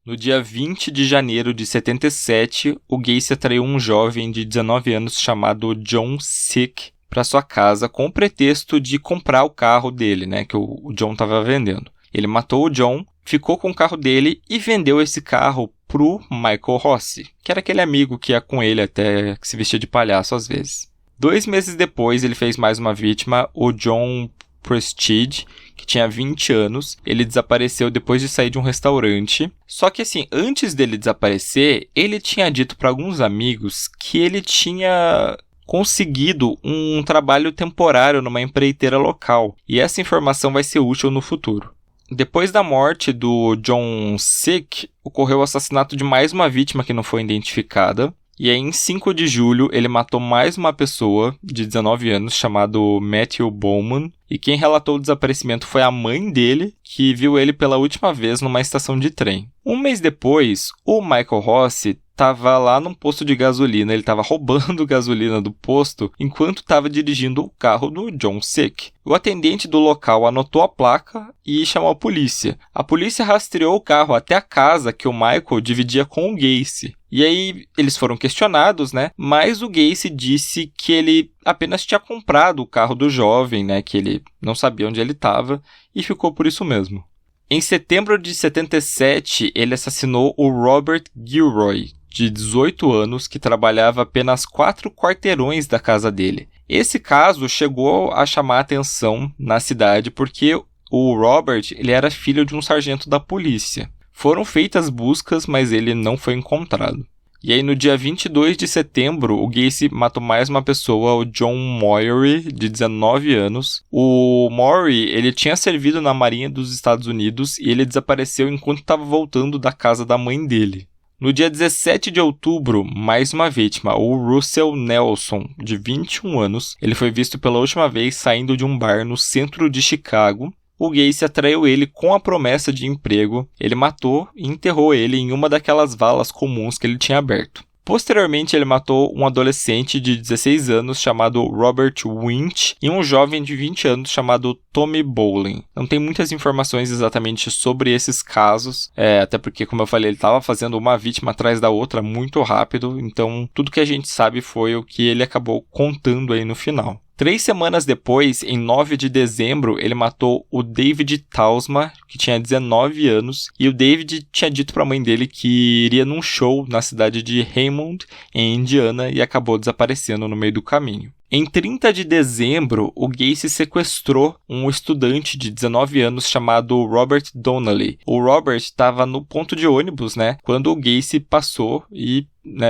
No dia 20 de janeiro de 77, o Gacy atraiu um jovem de 19 anos chamado John Sick para sua casa com o pretexto de comprar o carro dele, que o John estava vendendo. Ele matou o John, ficou com o carro dele e vendeu esse carro pro Michael Rossi, que era aquele amigo que ia com ele até que se vestia de palhaço às vezes. 2 meses depois, ele fez mais uma vítima, o John Prestige, que tinha 20 anos. Ele desapareceu depois de sair de um restaurante. Só que assim, antes dele desaparecer, ele tinha dito para alguns amigos que ele tinha conseguido um trabalho temporário numa empreiteira local. E essa informação vai ser útil no futuro. Depois da morte do John Sick, ocorreu o assassinato de mais uma vítima que não foi identificada. E aí, em 5 de julho, ele matou mais uma pessoa de 19 anos, chamado Matthew Bowman. E quem relatou o desaparecimento foi a mãe dele, que viu ele pela última vez numa estação de trem. Um mês depois, o Michael Rossi estava lá num posto de gasolina. Ele estava roubando gasolina do posto enquanto estava dirigindo o carro do John Sick. O atendente do local anotou a placa e chamou a polícia. A polícia rastreou o carro até a casa que o Michael dividia com o Gacy. E aí eles foram questionados, mas o Gacy disse que ele apenas tinha comprado o carro do jovem, que ele não sabia onde ele estava, e ficou por isso mesmo. Em setembro de 77, ele assassinou o Robert Gilroy, de 18 anos, que trabalhava apenas 4 quarteirões da casa dele. Esse caso chegou a chamar a atenção na cidade porque o Robert ele era filho de um sargento da polícia. Foram feitas buscas, mas ele não foi encontrado. E aí, no dia 22 de setembro, o Gacy matou mais uma pessoa, o John Moyery, de 19 anos. O Moyery, ele tinha servido na Marinha dos Estados Unidos e ele desapareceu enquanto estava voltando da casa da mãe dele. No dia 17 de outubro, mais uma vítima, o Russell Nelson, de 21 anos. Ele foi visto pela última vez saindo de um bar no centro de Chicago. O Gacy atraiu ele com a promessa de emprego. Ele matou e enterrou ele em uma daquelas valas comuns que ele tinha aberto. Posteriormente, ele matou um adolescente de 16 anos chamado Robert Winch e um jovem de 20 anos chamado Tommy Bowling. Não tem muitas informações exatamente sobre esses casos, até porque, como eu falei, ele estava fazendo uma vítima atrás da outra muito rápido, então tudo que a gente sabe foi o que ele acabou contando aí no final. 3 semanas depois, em 9 de dezembro, ele matou o David Tausma, que tinha 19 anos, e o David tinha dito para a mãe dele que iria num show na cidade de Raymond, em Indiana, e acabou desaparecendo no meio do caminho. Em 30 de dezembro, o Gacy sequestrou um estudante de 19 anos chamado Robert Donnelly. O Robert estava no ponto de ônibus, quando o Gacy passou e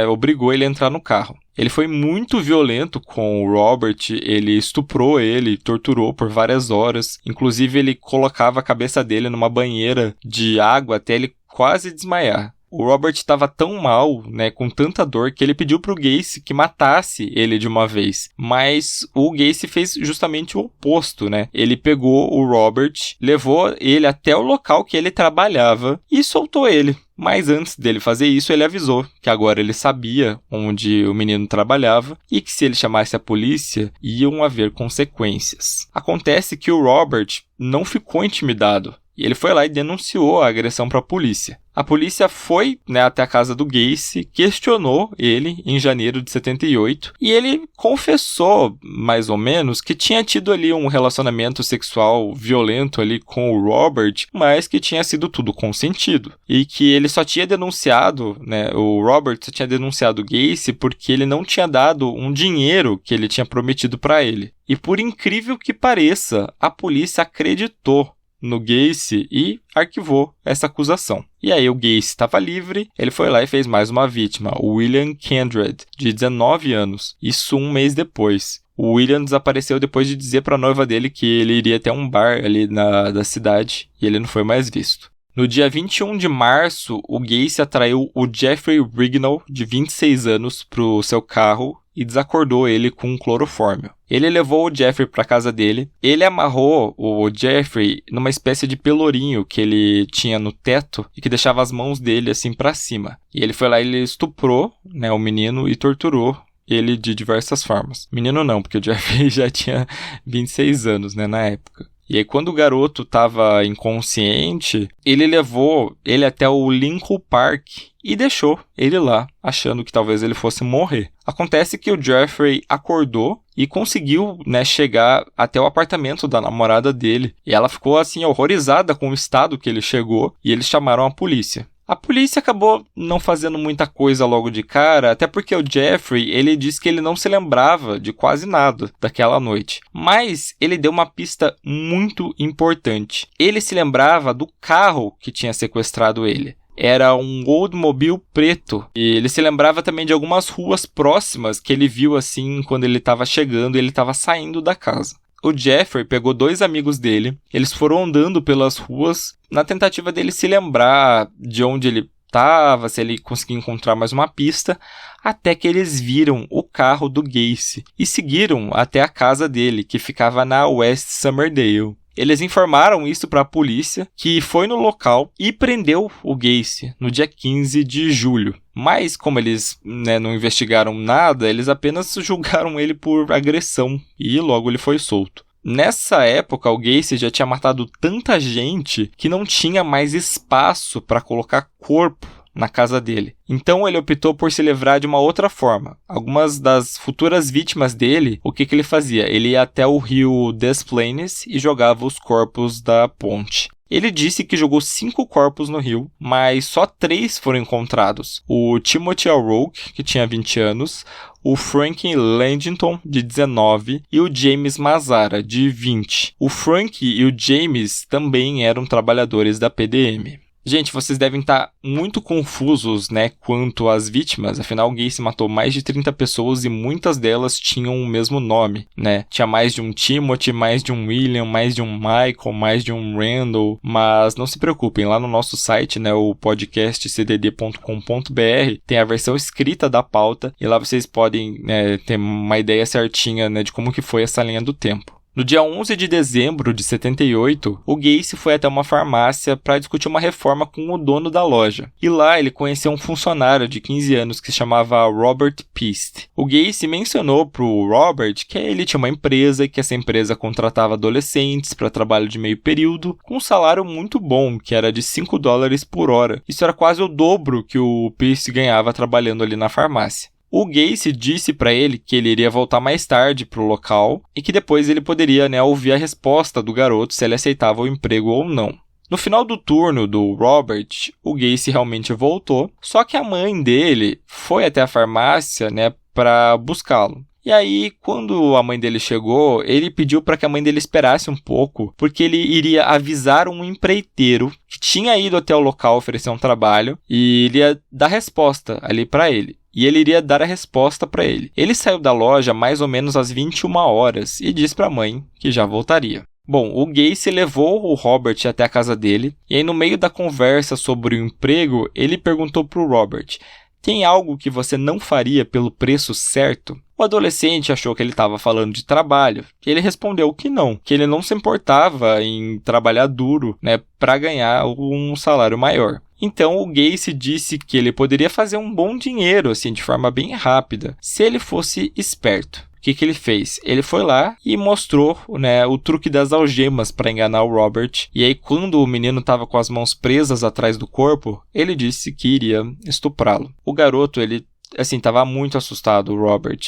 obrigou ele a entrar no carro. Ele foi muito violento com o Robert, ele estuprou ele, torturou por várias horas. Inclusive, ele colocava a cabeça dele numa banheira de água até ele quase desmaiar. O Robert estava tão mal, com tanta dor, que ele pediu para o Gacy que matasse ele de uma vez. Mas o Gacy fez justamente o oposto, Ele pegou o Robert, levou ele até o local que ele trabalhava e soltou ele. Mas antes dele fazer isso, ele avisou que agora ele sabia onde o menino trabalhava e que se ele chamasse a polícia, iam haver consequências. Acontece que o Robert não ficou intimidado. E ele foi lá e denunciou a agressão para a polícia. A polícia foi até a casa do Gacy, questionou ele em janeiro de 78 e ele confessou, mais ou menos, que tinha tido ali um relacionamento sexual violento ali com o Robert, mas que tinha sido tudo consentido. E que ele só tinha denunciado, o Robert só tinha denunciado o Gacy porque ele não tinha dado um dinheiro que ele tinha prometido para ele. E por incrível que pareça, a polícia acreditou no Gacy e arquivou essa acusação. E aí o Gacy estava livre, ele foi lá e fez mais uma vítima, o William Kendred, de 19 anos, isso um mês depois. O William desapareceu depois de dizer para a noiva dele que ele iria até um bar ali da cidade e ele não foi mais visto. No dia 21 de março, o Gacy atraiu o Jeffrey Rignall, de 26 anos, para o seu carro e desacordou ele com clorofórmio. Ele levou o Jeffrey para casa dele. Ele amarrou o Jeffrey numa espécie de pelourinho que ele tinha no teto e que deixava as mãos dele assim para cima. E ele foi lá e ele estuprou, né, o menino e torturou ele de diversas formas. Menino não, porque o Jeffrey já tinha 26 anos, né, na época. E aí, quando o garoto estava inconsciente, ele levou ele até o Lincoln Park e deixou ele lá, achando que talvez ele fosse morrer. Acontece que o Jeffrey acordou e conseguiu, né, chegar até o apartamento da namorada dele. E ela ficou, assim, horrorizada com o estado que ele chegou, e eles chamaram a polícia. A polícia acabou não fazendo muita coisa logo de cara, até porque o Jeffrey, ele disse que ele não se lembrava de quase nada daquela noite. Mas ele deu uma pista muito importante. Ele se lembrava do carro que tinha sequestrado ele. Era um Oldsmobile preto. E ele se lembrava também de algumas ruas próximas que ele viu assim quando ele estava chegando e ele estava saindo da casa. O Jeffrey pegou 2 amigos dele, eles foram andando pelas ruas na tentativa dele se lembrar de onde ele estava, se ele conseguia encontrar mais uma pista, até que eles viram o carro do Gacy e seguiram até a casa dele, que ficava na West Summerdale. Eles informaram isso para a polícia, que foi no local e prendeu o Gacy no dia 15 de julho. Mas, como eles, né, não investigaram nada, eles apenas julgaram ele por agressão e logo ele foi solto. Nessa época, o Gacy já tinha matado tanta gente que não tinha mais espaço para colocar corpo na casa dele. Então ele optou por se livrar de uma outra forma. Algumas das futuras vítimas dele, o que ele fazia? Ele ia até o rio Des Plaines e jogava os corpos da ponte. Ele disse que jogou 5 corpos no rio, mas só 3 foram encontrados. O Timothy O'Rourke, que tinha 20 anos, o Frank Langton, de 19, e o James Mazara, de 20. O Frank e o James também eram trabalhadores da PDM. Gente, vocês devem estar muito confusos, né, quanto às vítimas. Afinal, o Gacy matou mais de 30 pessoas e muitas delas tinham o mesmo nome, né? Tinha mais de um Timothy, mais de um William, mais de um Michael, mais de um Randall. Mas não se preocupem, lá no nosso site, né, o podcastcdd.com.br, tem a versão escrita da pauta e lá vocês podem, né, ter uma ideia certinha, né, de como que foi essa linha do tempo. No dia 11 de dezembro de 78, o Gacy foi até uma farmácia para discutir uma reforma com o dono da loja. E lá ele conheceu um funcionário de 15 anos que se chamava Robert Peast. O Gacy mencionou para o Robert que ele tinha uma empresa e que essa empresa contratava adolescentes para trabalho de meio período com um salário muito bom, que era de $5 por hora. Isso era quase o dobro que o Peast ganhava trabalhando ali na farmácia. O Gacy disse para ele que ele iria voltar mais tarde para o local e que depois ele poderia, né, ouvir a resposta do garoto se ele aceitava o emprego ou não. No final do turno do Robert, o Gacy realmente voltou, só que a mãe dele foi até a farmácia, né, para buscá-lo. E aí, quando a mãe dele chegou, ele pediu para que a mãe dele esperasse um pouco, porque ele iria avisar um empreiteiro que tinha ido até o local oferecer um trabalho e ele ia dar resposta ali para ele. E ele iria dar a resposta para ele. Ele saiu da loja mais ou menos às 21 horas e disse para a mãe que já voltaria. Bom, o Gacy levou o Robert até a casa dele e aí no meio da conversa sobre o emprego, ele perguntou para o Robert: tem algo que você não faria pelo preço certo? O adolescente achou que ele estava falando de trabalho e ele respondeu que não, que ele não se importava em trabalhar duro, né, para ganhar um salário maior. Então o Gacy disse que ele poderia fazer um bom dinheiro assim de forma bem rápida, se ele fosse esperto. O que ele fez? Ele foi lá e mostrou, né, o truque das algemas para enganar o Robert. E aí, quando o menino estava com as mãos presas atrás do corpo, ele disse que iria estuprá-lo. O garoto, ele estava muito assustado, o Robert,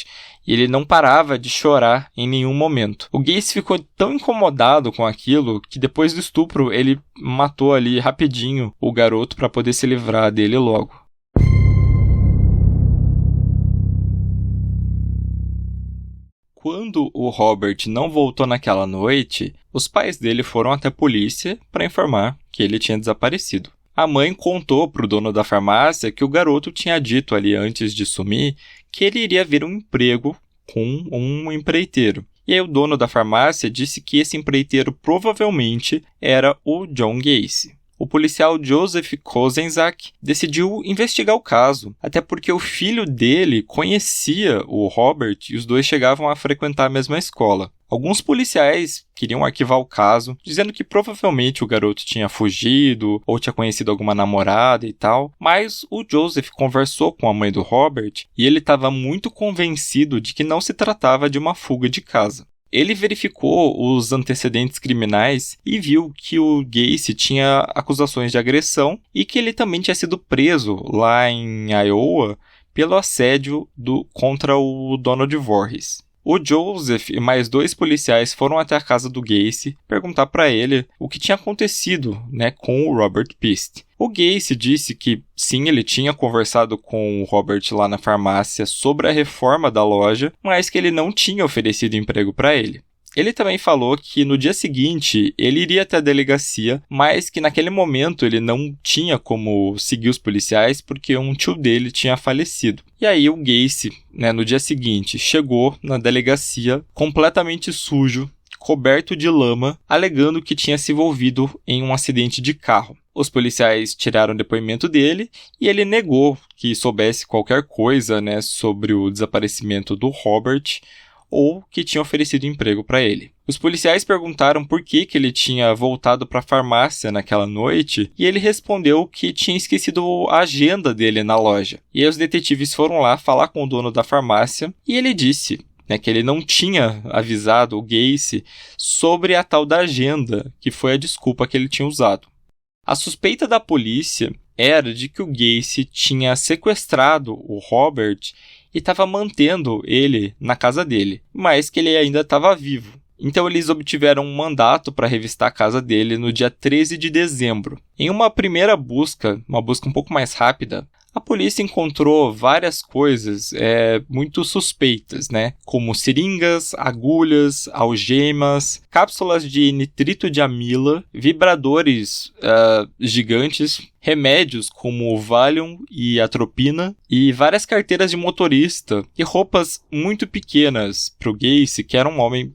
e ele não parava de chorar em nenhum momento. O Gacy ficou tão incomodado com aquilo que depois do estupro ele matou ali rapidinho o garoto para poder se livrar dele logo. Quando o Robert não voltou naquela noite, os pais dele foram até a polícia para informar que ele tinha desaparecido. A mãe contou para o dono da farmácia que o garoto tinha dito ali antes de sumir que ele iria ver um emprego com um empreiteiro. E aí o dono da farmácia disse que esse empreiteiro provavelmente era o John Gacy. o policial Joseph Kozenzak decidiu investigar o caso, até porque o filho dele conhecia o Robert e os dois chegavam a frequentar a mesma escola. Alguns policiais queriam arquivar o caso, dizendo que provavelmente o garoto tinha fugido ou tinha conhecido alguma namorada e tal, mas o Joseph conversou com a mãe do Robert e ele estava muito convencido de que não se tratava de uma fuga de casa. Ele verificou os antecedentes criminais e viu que o Gacy tinha acusações de agressão e que ele também tinha sido preso lá em Iowa pelo assédio contra o Donald Voorhees. O Joseph e mais 2 policiais foram até a casa do Gacy perguntar para ele o que tinha acontecido, com o Robert Pist. O Gacy disse que sim, ele tinha conversado com o Robert lá na farmácia sobre a reforma da loja, mas que ele não tinha oferecido emprego para ele. Ele também falou que no dia seguinte ele iria até a delegacia, mas que naquele momento ele não tinha como seguir os policiais porque um tio dele tinha falecido. E aí o Gacy, no dia seguinte, chegou na delegacia completamente sujo, coberto de lama, alegando que tinha se envolvido em um acidente de carro. Os policiais tiraram o depoimento dele e ele negou que soubesse qualquer coisa, sobre o desaparecimento do Robert ou que tinha oferecido emprego para ele. Os policiais perguntaram por que ele tinha voltado para a farmácia naquela noite e ele respondeu que tinha esquecido a agenda dele na loja. E aí os detetives foram lá falar com o dono da farmácia e ele disse que ele não tinha avisado o Gacy sobre a tal da agenda, que foi a desculpa que ele tinha usado. A suspeita da polícia era de que o Gacy tinha sequestrado o Robert e estava mantendo ele na casa dele, mas que ele ainda estava vivo. Então eles obtiveram um mandato para revistar a casa dele no dia 13 de dezembro. Em uma primeira busca, uma busca um pouco mais rápida, a polícia encontrou várias coisas muito suspeitas, como seringas, agulhas, algemas, cápsulas de nitrito de amila, vibradores gigantes, remédios como o Valium e atropina, e várias carteiras de motorista e roupas muito pequenas para o Gacy, que era um homem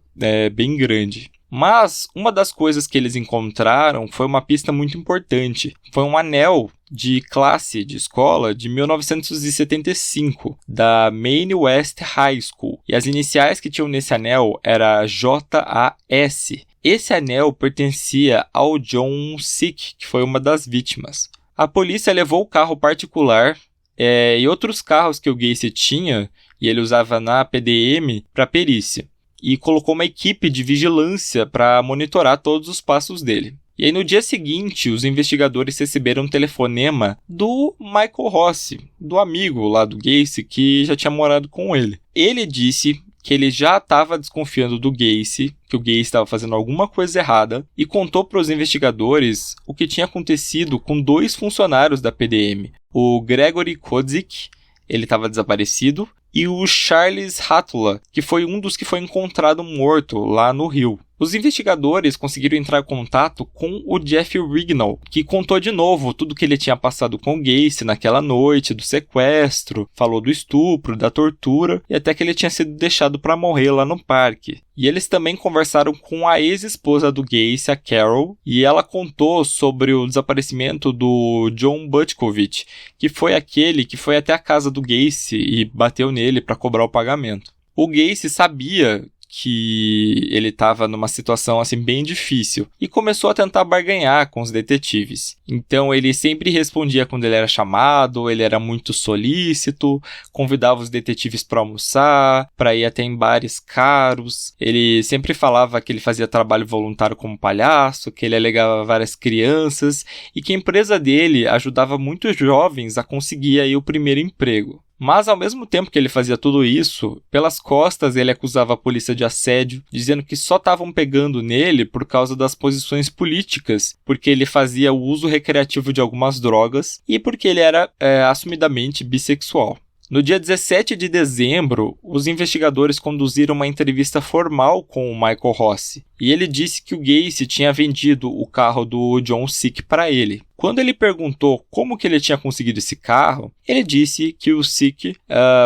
bem grande. Mas uma das coisas que eles encontraram foi uma pista muito importante. Foi um anel de classe de escola de 1975, da Maine West High School. E as iniciais que tinham nesse anel era JAS. Esse anel pertencia ao John Sick, que foi uma das vítimas. A polícia levou o carro particular e outros carros que o Gacy tinha, e ele usava na PDM, para perícia. E colocou uma equipe de vigilância para monitorar todos os passos dele. E aí no dia seguinte, os investigadores receberam um telefonema do Michael Rossi, do amigo lá do Gacy, que já tinha morado com ele. Ele disse que ele já estava desconfiando do Gacy, que o Gacy estava fazendo alguma coisa errada, e contou para os investigadores o que tinha acontecido com 2 funcionários da PDM. O Gregory Kodzik, ele estava desaparecido, e o Charles Hattula, que foi um dos que foi encontrado morto lá no rio. Os investigadores conseguiram entrar em contato com o Jeff Rignall, que contou de novo tudo que ele tinha passado com o Gacy naquela noite, do sequestro, falou do estupro, da tortura e até que ele tinha sido deixado para morrer lá no parque. E eles também conversaram com a ex-esposa do Gacy, a Carol, e ela contou sobre o desaparecimento do John Butkovich, que foi aquele que foi até a casa do Gacy e bateu nele para cobrar o pagamento. O Gacy sabia que ele estava numa situação assim bem difícil e começou a tentar barganhar com os detetives. Então ele sempre respondia quando ele era chamado, ele era muito solícito, convidava os detetives para almoçar, para ir até em bares caros. Ele sempre falava que ele fazia trabalho voluntário como palhaço, que ele alegava várias crianças e que a empresa dele ajudava muitos jovens a conseguir aí o primeiro emprego. Mas, ao mesmo tempo que ele fazia tudo isso, pelas costas ele acusava a polícia de assédio, dizendo que só estavam pegando nele por causa das posições políticas, porque ele fazia o uso recreativo de algumas drogas e porque ele era assumidamente bissexual. No dia 17 de dezembro, os investigadores conduziram uma entrevista formal com o Michael Rossi, e ele disse que o Gacy tinha vendido o carro do John Sick para ele. Quando ele perguntou como que ele tinha conseguido esse carro, ele disse que o Sick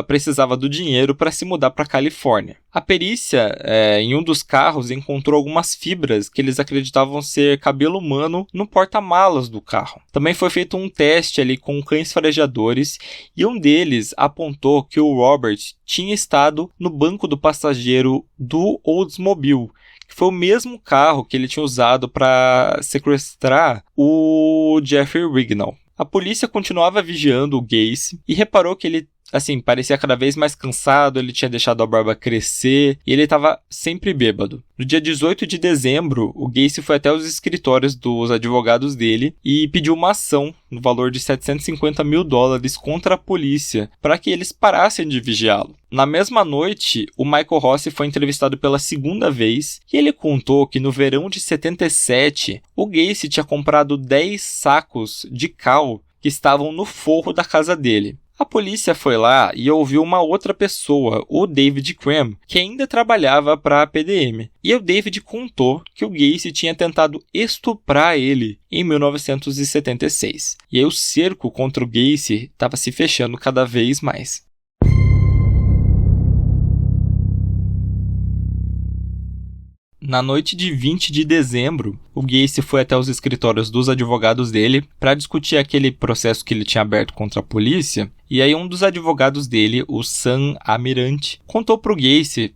precisava do dinheiro para se mudar para a Califórnia. A perícia, em um dos carros, encontrou algumas fibras que eles acreditavam ser cabelo humano no porta-malas do carro. Também foi feito um teste ali com cães farejadores e um deles apontou que o Robert tinha estado no banco do passageiro do Oldsmobile, que foi o mesmo carro que ele tinha usado para sequestrar o Jeffrey Rignall. A polícia continuava vigiando o Gacy e reparou que ele parecia cada vez mais cansado, ele tinha deixado a barba crescer e ele estava sempre bêbado. No dia 18 de dezembro, o Gacy foi até os escritórios dos advogados dele e pediu uma ação no valor de $750 mil contra a polícia para que eles parassem de vigiá-lo. Na mesma noite, o Michael Rossi foi entrevistado pela segunda vez e ele contou que no verão de 77, o Gacy tinha comprado 10 sacos de cal que estavam no forro da casa dele. A polícia foi lá e ouviu uma outra pessoa, o David Cram, que ainda trabalhava para a PDM. E o David contou que o Gacy tinha tentado estuprar ele em 1976. E aí o cerco contra o Gacy estava se fechando cada vez mais. Na noite de 20 de dezembro, o Gacy foi até os escritórios dos advogados dele para discutir aquele processo que ele tinha aberto contra a polícia. E aí um dos advogados dele, o Sam Amirante, contou pro Gacy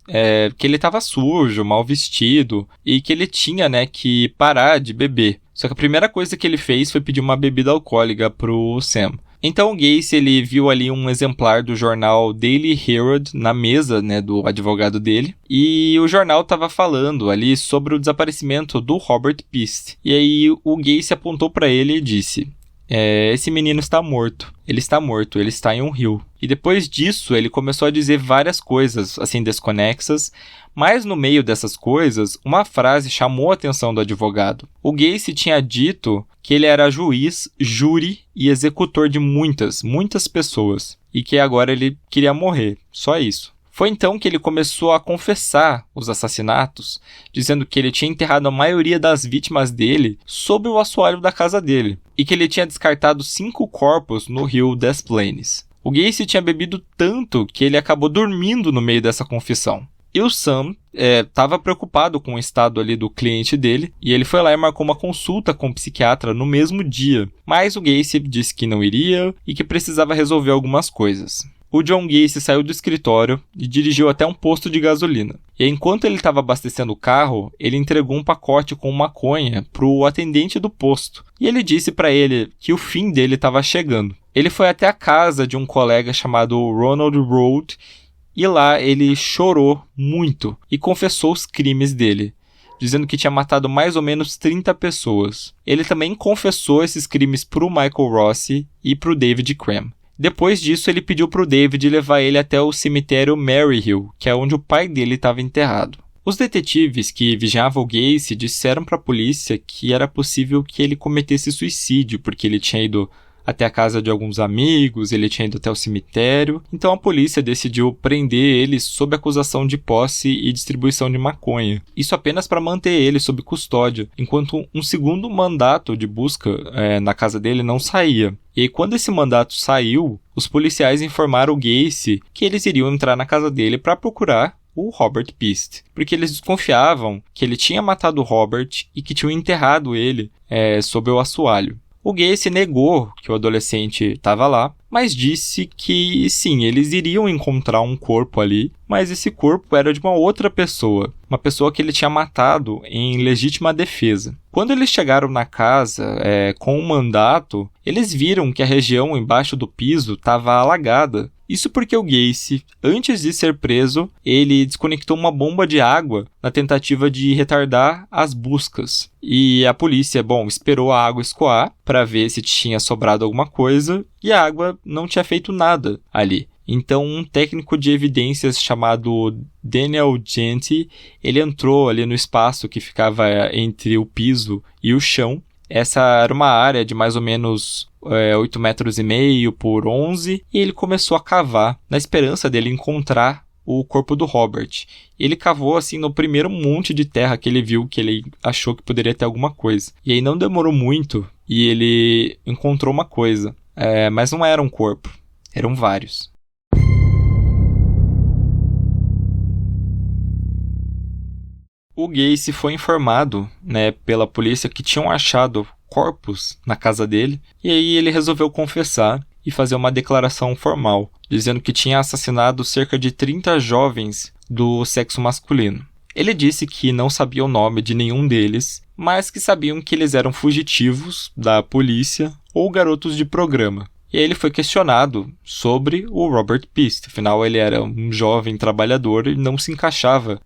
que ele estava sujo, mal vestido e que ele tinha que parar de beber. Só que a primeira coisa que ele fez foi pedir uma bebida alcoólica pro Sam. Então o Gacy ele viu ali um exemplar do jornal Daily Herald na mesa do advogado dele e o jornal estava falando ali sobre o desaparecimento do Robert Pist. E aí o Gacy apontou para ele e disse: esse menino está morto, ele está em um rio. E depois disso ele começou a dizer várias coisas desconexas, mas no meio dessas coisas, uma frase chamou a atenção do advogado. O Gacy tinha dito que ele era juiz, júri e executor de muitas pessoas e que agora ele queria morrer, só isso. Foi então que ele começou a confessar os assassinatos, dizendo que ele tinha enterrado a maioria das vítimas dele sob o assoalho da casa dele e que ele tinha descartado 5 corpos no rio Des Plaines. O Gacy tinha bebido tanto que ele acabou dormindo no meio dessa confissão. E o Sam estava preocupado com o estado ali do cliente dele e ele foi lá e marcou uma consulta com o psiquiatra no mesmo dia. Mas o Gacy disse que não iria e que precisava resolver algumas coisas. O John Gacy saiu do escritório e dirigiu até um posto de gasolina. E enquanto ele estava abastecendo o carro, ele entregou um pacote com maconha para o atendente do posto. E ele disse para ele que o fim dele estava chegando. Ele foi até a casa de um colega chamado Ronald Road e lá ele chorou muito e confessou os crimes dele, dizendo que tinha matado mais ou menos 30 pessoas. Ele também confessou esses crimes para o Michael Rossi e para o David Cram. Depois disso, ele pediu para o David levar ele até o cemitério Maryhill, que é onde o pai dele estava enterrado. Os detetives que vigiavam o Gacy disseram para a polícia que era possível que ele cometesse suicídio, porque ele tinha ido até a casa de alguns amigos, ele tinha ido até o cemitério. Então a polícia decidiu prender ele sob acusação de posse e distribuição de maconha. Isso apenas para manter ele sob custódia, enquanto um segundo mandato de busca na casa dele não saía. E aí, quando esse mandato saiu, os policiais informaram o Gacy que eles iriam entrar na casa dele para procurar o Robert Pist, porque eles desconfiavam que ele tinha matado o Robert e que tinham enterrado ele sob o assoalho. O Gacy negou que o adolescente estava lá, mas disse que sim, eles iriam encontrar um corpo ali, mas esse corpo era de uma outra pessoa, uma pessoa que ele tinha matado em legítima defesa. Quando eles chegaram na casa com o mandato, eles viram que a região embaixo do piso estava alagada. Isso porque o Gacy, antes de ser preso, ele desconectou uma bomba de água na tentativa de retardar as buscas. E a polícia, esperou a água escoar para ver se tinha sobrado alguma coisa e a água não tinha feito nada ali. Então, um técnico de evidências chamado Daniel Gente, ele entrou ali no espaço que ficava entre o piso e o chão. Essa era uma área de mais ou menos 8,5 metros por 11 e ele começou a cavar na esperança dele encontrar o corpo do Robert. Ele cavou assim no primeiro monte de terra que ele viu, que ele achou que poderia ter alguma coisa. E aí não demorou muito e ele encontrou uma coisa. Mas não era um corpo, eram vários. O Gacy foi informado, pela polícia que tinham achado corpos na casa dele, e aí ele resolveu confessar e fazer uma declaração formal, dizendo que tinha assassinado cerca de 30 jovens do sexo masculino. Ele disse que não sabia o nome de nenhum deles, mas que sabiam que eles eram fugitivos da polícia ou garotos de programa. E aí ele foi questionado sobre o Robert Pist, afinal ele era um jovem trabalhador e não se encaixava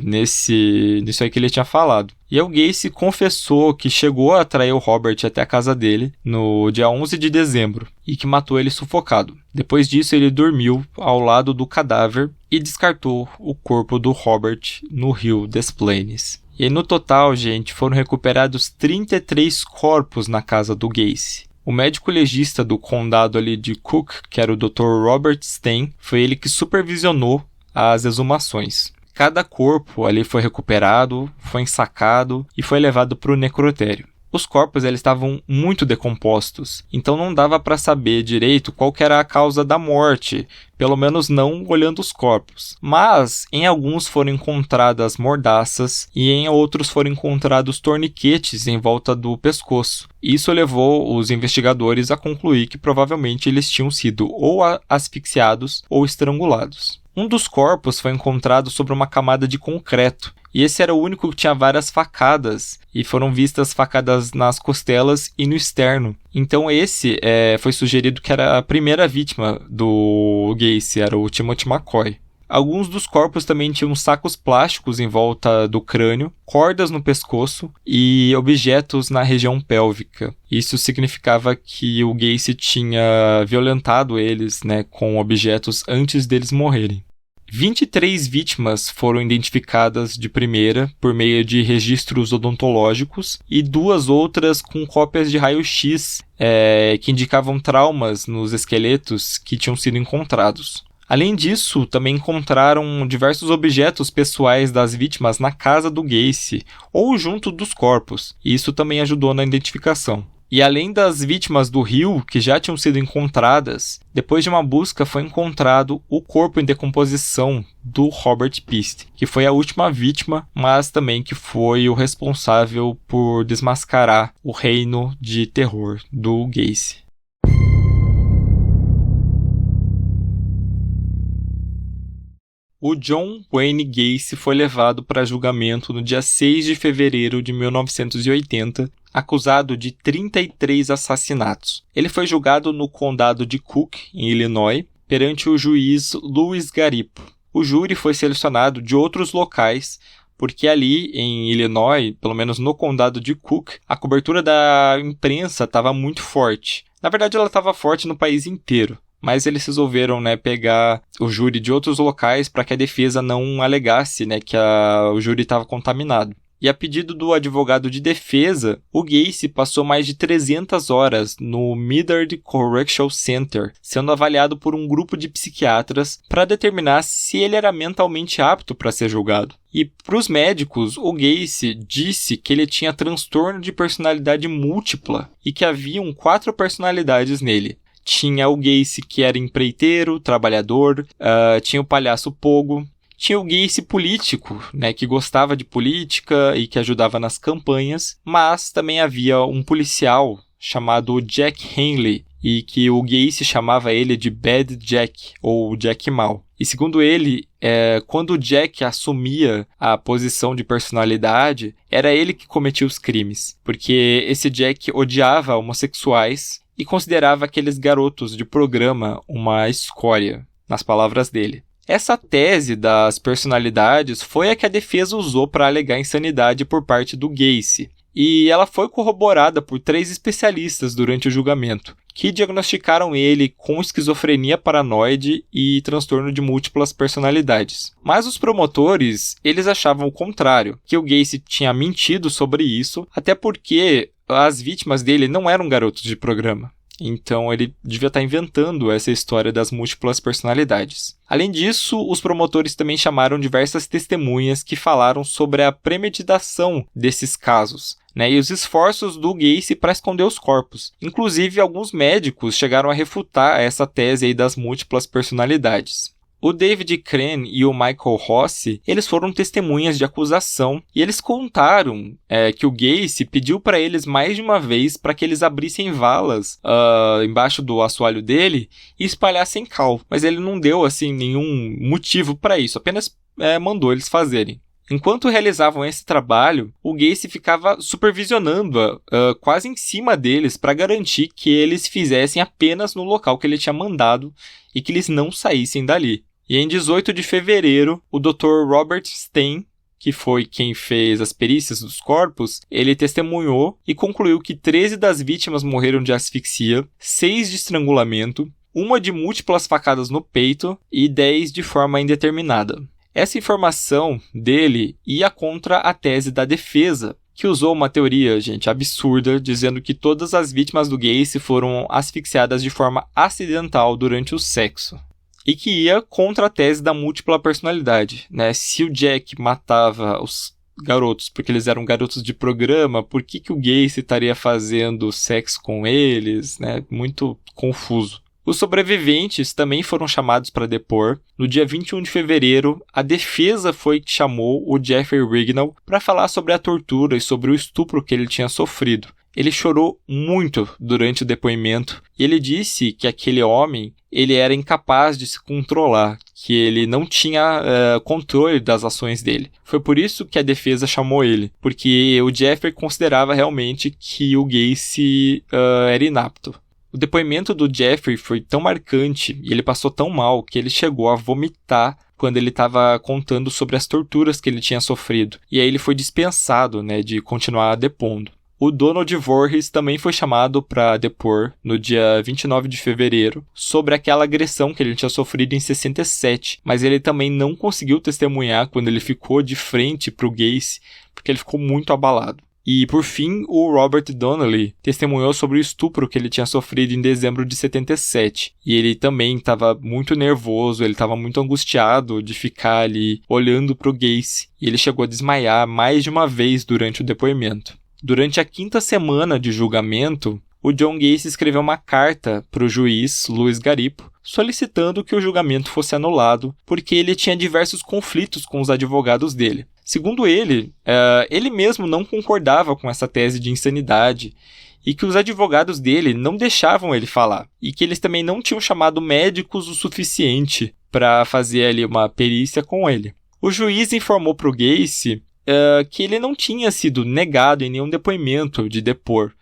nisso aí que ele tinha falado. E o Gacy confessou que chegou a atrair o Robert até a casa dele no dia 11 de dezembro e que matou ele sufocado. Depois disso ele dormiu ao lado do cadáver e descartou o corpo do Robert no rio Des Plaines. E aí, no total, gente, foram recuperados 33 corpos na casa do Gacy. O médico legista do condado ali de Cook, que era o Dr. Robert Stein, foi ele que supervisionou as exumações. Cada corpo ali foi recuperado, foi ensacado e foi levado para o necrotério. Os corpos eles estavam muito decompostos, então não dava para saber direito qual que era a causa da morte, pelo menos não olhando os corpos. Mas em alguns foram encontradas mordaças e em outros foram encontrados torniquetes em volta do pescoço. Isso levou os investigadores a concluir que provavelmente eles tinham sido ou asfixiados ou estrangulados. Um dos corpos foi encontrado sobre uma camada de concreto, e esse era o único que tinha várias facadas, e foram vistas facadas nas costelas e no externo. Então esse foi sugerido que era a primeira vítima do Gacy, era o Timothy McCoy. Alguns dos corpos também tinham sacos plásticos em volta do crânio, cordas no pescoço e objetos na região pélvica. Isso significava que o Gacy tinha violentado eles, com objetos antes deles morrerem. 23 vítimas foram identificadas de primeira por meio de registros odontológicos e 2 outras com cópias de raio-x que indicavam traumas nos esqueletos que tinham sido encontrados. Além disso, também encontraram diversos objetos pessoais das vítimas na casa do Gacy ou junto dos corpos, e isso também ajudou na identificação. E além das vítimas do rio, que já tinham sido encontradas, depois de uma busca foi encontrado o corpo em decomposição do Robert Pist, que foi a última vítima, mas também que foi o responsável por desmascarar o reino de terror do Gacy. O John Wayne Gacy foi levado para julgamento no dia 6 de fevereiro de 1980, acusado de 33 assassinatos. Ele foi julgado no condado de Cook, em Illinois, perante o juiz Louis Garipo. O júri foi selecionado de outros locais, porque ali em Illinois, pelo menos no condado de Cook, a cobertura da imprensa estava muito forte. Na verdade, ela estava forte no país inteiro. Mas eles resolveram pegar o júri de outros locais para que a defesa não alegasse que o júri estava contaminado. E a pedido do advogado de defesa, o Gacy passou mais de 300 horas no Medard Correctional Center, sendo avaliado por um grupo de psiquiatras para determinar se ele era mentalmente apto para ser julgado. E para os médicos, o Gacy disse que ele tinha transtorno de personalidade múltipla e que haviam 4 personalidades nele. Tinha o Gacy que era empreiteiro, trabalhador, tinha o palhaço Pogo, tinha o Gacy político, que gostava de política e que ajudava nas campanhas, mas também havia um policial chamado Jack Henley e que o Gacy chamava ele de Bad Jack ou Jack Mal. E segundo ele, quando o Jack assumia a posição de personalidade, era ele que cometia os crimes, porque esse Jack odiava homossexuais e considerava aqueles garotos de programa uma escória, nas palavras dele. Essa tese das personalidades foi a que a defesa usou para alegar insanidade por parte do Gacy, e ela foi corroborada por 3 especialistas durante o julgamento, que diagnosticaram ele com esquizofrenia paranoide e transtorno de múltiplas personalidades. Mas os promotores, eles achavam o contrário, que o Gacy tinha mentido sobre isso, até porque as vítimas dele não eram garotos de programa. Então ele devia estar inventando essa história das múltiplas personalidades. Além disso, os promotores também chamaram diversas testemunhas que falaram sobre a premeditação desses casos, né, e os esforços do Gacy para esconder os corpos. Inclusive, alguns médicos chegaram a refutar essa tese aí das múltiplas personalidades. O David Crane e o Michael Rossi, eles foram testemunhas de acusação e eles contaram que o Gacy pediu para eles mais de uma vez para que eles abrissem valas embaixo do assoalho dele e espalhassem cal, mas ele não deu assim nenhum motivo para isso, apenas mandou eles fazerem. Enquanto realizavam esse trabalho, o Gacy ficava supervisionando quase em cima deles para garantir que eles fizessem apenas no local que ele tinha mandado e que eles não saíssem dali. E em 18 de fevereiro, o Dr. Robert Stein, que foi quem fez as perícias dos corpos, ele testemunhou e concluiu que 13 das vítimas morreram de asfixia, 6 de estrangulamento, 1 de múltiplas facadas no peito e 10 de forma indeterminada. Essa informação dele ia contra a tese da defesa, que usou uma teoria, absurda, dizendo que todas as vítimas do Gacy foram asfixiadas de forma acidental durante o sexo. E que ia contra a tese da múltipla personalidade, né? Se o Jack matava os garotos porque eles eram garotos de programa, por que o Gacy estaria fazendo sexo com eles, né? Muito confuso. Os sobreviventes também foram chamados para depor. No dia 21 de fevereiro, a defesa foi que chamou o Jeffrey Rignall para falar sobre a tortura e sobre o estupro que ele tinha sofrido. Ele chorou muito durante o depoimento e ele disse que aquele homem ele era incapaz de se controlar, que ele não tinha controle das ações dele. Foi por isso que a defesa chamou ele, porque o Jeffrey considerava realmente que o Gacy era inapto. O depoimento do Jeffrey foi tão marcante e ele passou tão mal que ele chegou a vomitar quando ele estava contando sobre as torturas que ele tinha sofrido. E aí ele foi dispensado, né, de continuar depondo. O Donald Voorhees também foi chamado para depor no dia 29 de fevereiro sobre aquela agressão que ele tinha sofrido em 67, mas ele também não conseguiu testemunhar quando ele ficou de frente para o Gacy, porque ele ficou muito abalado. E, por fim, o Robert Donnelly testemunhou sobre o estupro que ele tinha sofrido em dezembro de 77. E ele também estava muito nervoso, ele estava muito angustiado de ficar ali olhando para o Gacy. E ele chegou a desmaiar mais de uma vez durante o depoimento. Durante a 5ª semana de julgamento, o John Gacy escreveu uma carta para o juiz Louis Garipo, solicitando que o julgamento fosse anulado, porque ele tinha diversos conflitos com os advogados dele. Segundo ele, ele mesmo não concordava com essa tese de insanidade e que os advogados dele não deixavam ele falar e que eles também não tinham chamado médicos o suficiente para fazer ali uma perícia com ele. O juiz informou para o Gacy que ele não tinha sido negado em nenhum depoimento de depor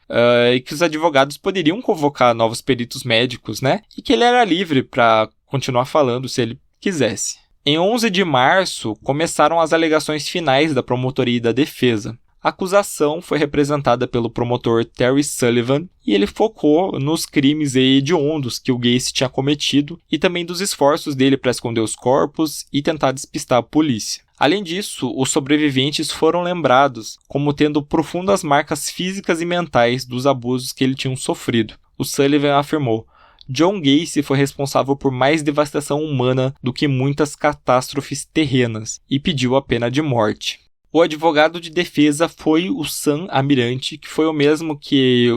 e que os advogados poderiam convocar novos peritos médicos, né? E que ele era livre para continuar falando se ele quisesse. Em 11 de março, começaram as alegações finais da promotoria e da defesa. A acusação foi representada pelo promotor Terry Sullivan e ele focou nos crimes hediondos que o Gacy tinha cometido e também dos esforços dele para esconder os corpos e tentar despistar a polícia. Além disso, os sobreviventes foram lembrados como tendo profundas marcas físicas e mentais dos abusos que ele tinha sofrido. O Sullivan afirmou: John Gacy foi responsável por mais devastação humana do que muitas catástrofes terrenas e pediu a pena de morte. O advogado de defesa foi o Sam Almirante, que foi o mesmo que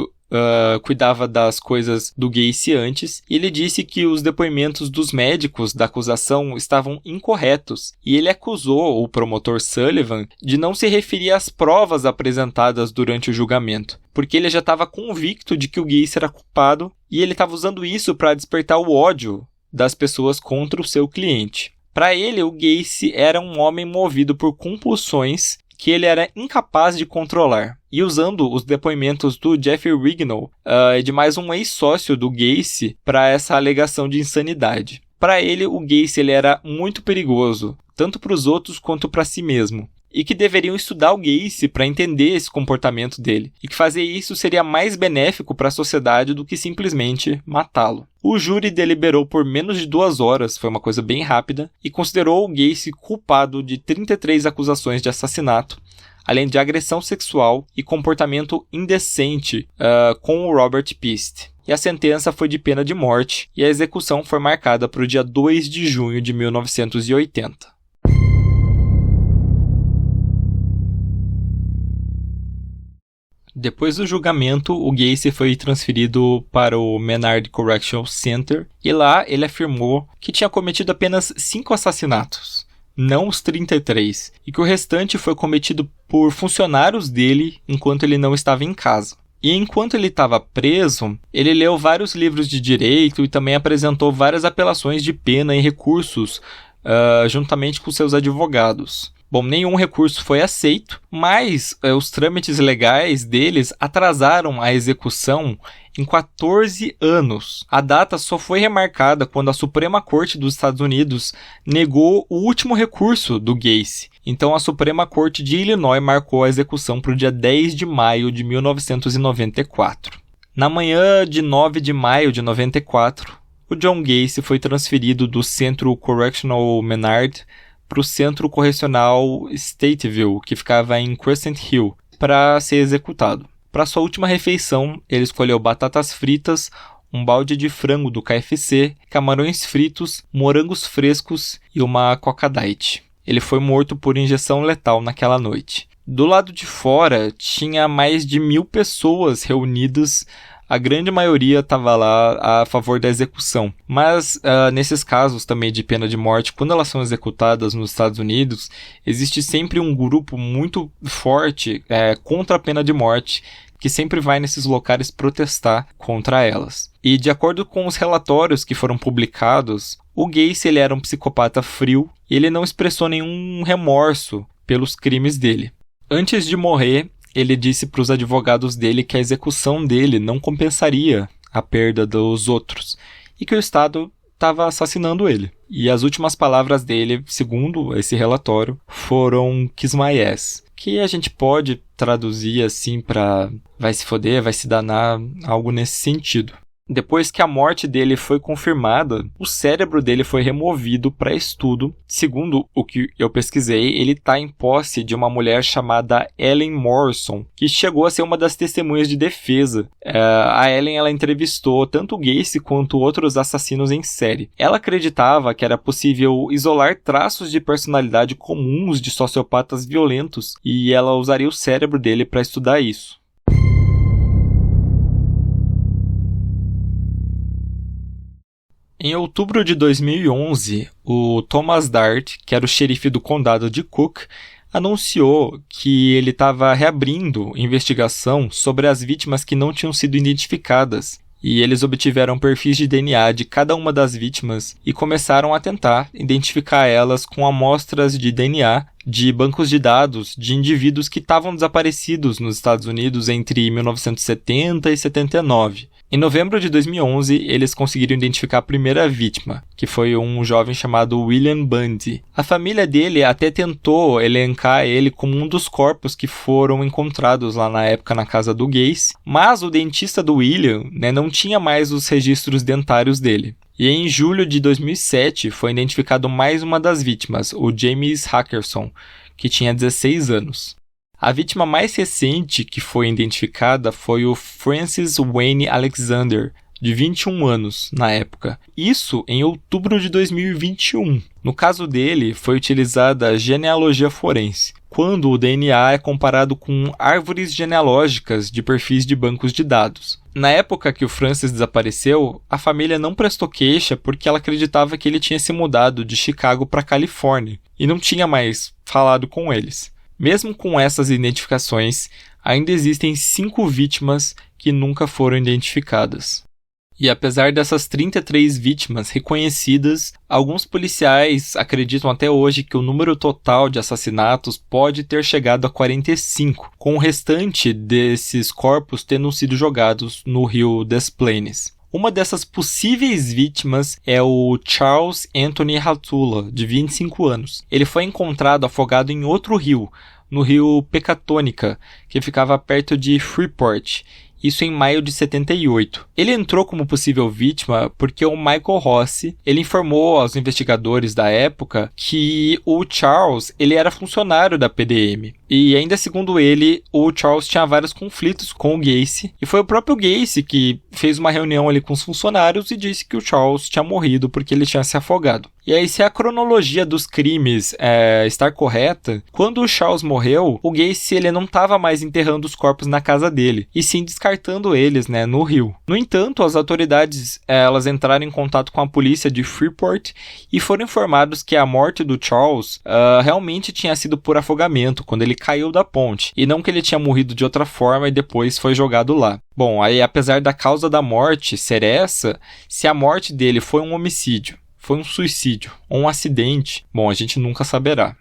cuidava das coisas do Gacy antes, e ele disse que os depoimentos dos médicos da acusação estavam incorretos, e ele acusou o promotor Sullivan de não se referir às provas apresentadas durante o julgamento, porque ele já estava convicto de que o Gacy era culpado, e ele estava usando isso para despertar o ódio das pessoas contra o seu cliente. Para ele, o Gacy era um homem movido por compulsões que ele era incapaz de controlar. E usando os depoimentos do Jeffrey Rignall e de mais um ex-sócio do Gacy para essa alegação de insanidade. Para ele, o Gacy ele era muito perigoso, tanto para os outros quanto para si mesmo. E que deveriam estudar o Gacy para entender esse comportamento dele, e que fazer isso seria mais benéfico para a sociedade do que simplesmente matá-lo. O júri deliberou por menos de 2 horas, foi uma coisa bem rápida, e considerou o Gacy culpado de 33 acusações de assassinato, além de agressão sexual e comportamento indecente com o Robert Pist. E a sentença foi de pena de morte, e a execução foi marcada para o dia 2 de junho de 1980. Depois do julgamento, o Gacy foi transferido para o Menard Correctional Center, e lá ele afirmou que tinha cometido apenas 5 assassinatos, não os 33, e que o restante foi cometido por funcionários dele enquanto ele não estava em casa. E enquanto ele estava preso, ele leu vários livros de direito e também apresentou várias apelações de pena e recursos juntamente com seus advogados. Bom, nenhum recurso foi aceito, mas os trâmites legais deles atrasaram a execução em 14 anos. A data só foi remarcada quando a Suprema Corte dos Estados Unidos negou o último recurso do Gacy. Então, a Suprema Corte de Illinois marcou a execução para o dia 10 de maio de 1994. Na manhã de 9 de maio de 94, o John Gacy foi transferido do Centro Correctional Menard para o Centro Correcional Stateville, que ficava em Crescent Hill, para ser executado. Para sua última refeição, ele escolheu batatas fritas, um balde de frango do KFC, camarões fritos, morangos frescos e uma Coca Diet. Ele foi morto por injeção letal naquela noite. Do lado de fora, tinha mais de 1.000 pessoas reunidas. A grande maioria estava lá a favor da execução. Mas, nesses casos também de pena de morte, quando elas são executadas nos Estados Unidos, existe sempre um grupo muito forte contra a pena de morte, que sempre vai nesses locais protestar contra elas. E de acordo com os relatórios que foram publicados, o Gacy ele era um psicopata frio e ele não expressou nenhum remorso pelos crimes dele. Antes de morrer, ele disse para os advogados dele que a execução dele não compensaria a perda dos outros e que o Estado estava assassinando ele. E as últimas palavras dele, segundo esse relatório, foram "kiss my ass", que a gente pode traduzir assim para "vai se foder, vai se danar", algo nesse sentido. Depois que a morte dele foi confirmada, o cérebro dele foi removido para estudo. Segundo o que eu pesquisei, ele está em posse de uma mulher chamada Ellen Morrison, que chegou a ser uma das testemunhas de defesa. A Ellen ela entrevistou tanto o Gacy quanto outros assassinos em série. Ela acreditava que era possível isolar traços de personalidade comuns de sociopatas violentos, e ela usaria o cérebro dele para estudar isso. Em outubro de 2011, o Thomas Dart, que era o xerife do condado de Cook, anunciou que ele estava reabrindo investigação sobre as vítimas que não tinham sido identificadas. E eles obtiveram perfis de DNA de cada uma das vítimas e começaram a tentar identificar elas com amostras de DNA de bancos de dados de indivíduos que estavam desaparecidos nos Estados Unidos entre 1970 e 79. Em novembro de 2011, eles conseguiram identificar a primeira vítima, que foi um jovem chamado William Bundy. A família dele até tentou elencar ele como um dos corpos que foram encontrados lá na época na casa do Gacy, mas o dentista do William, não tinha mais os registros dentários dele. E em julho de 2007 foi identificado mais uma das vítimas, o James Hackerson, que tinha 16 anos. A vítima mais recente que foi identificada foi o Francis Wayne Alexander, de 21 anos na época. Isso em outubro de 2021. No caso dele, foi utilizada a genealogia forense, quando o DNA é comparado com árvores genealógicas de perfis de bancos de dados. Na época que o Francis desapareceu, a família não prestou queixa porque ela acreditava que ele tinha se mudado de Chicago para Califórnia e não tinha mais falado com eles. Mesmo com essas identificações, ainda existem 5 vítimas que nunca foram identificadas. E apesar dessas 33 vítimas reconhecidas, alguns policiais acreditam até hoje que o número total de assassinatos pode ter chegado a 45, com o restante desses corpos tendo sido jogados no rio Des Plaines. Uma dessas possíveis vítimas é o Charles Anthony Hatula, de 25 anos. Ele foi encontrado afogado em outro rio, no rio Pecatonica, que ficava perto de Freeport, isso em maio de 78. Ele entrou como possível vítima porque o Michael Rossi, ele informou aos investigadores da época que o Charles ele era funcionário da PDM. E ainda segundo ele, o Charles tinha vários conflitos com o Gacy. E foi o próprio Gacy que fez uma reunião ali com os funcionários e disse que o Charles tinha morrido porque ele tinha se afogado. E aí, se a cronologia dos crimes estar correta, quando o Charles morreu, o Gacy ele não estava mais enterrando os corpos na casa dele, e sim descartando eles, né, no rio. No entanto, as autoridades elas entraram em contato com a polícia de Freeport e foram informados que a morte do Charles realmente tinha sido por afogamento, quando ele caiu da ponte, e não que ele tinha morrido de outra forma e depois foi jogado lá. Bom, aí apesar da causa da morte ser essa, se a morte dele foi um homicídio, foi um suicídio ou um acidente, bom, a gente nunca saberá.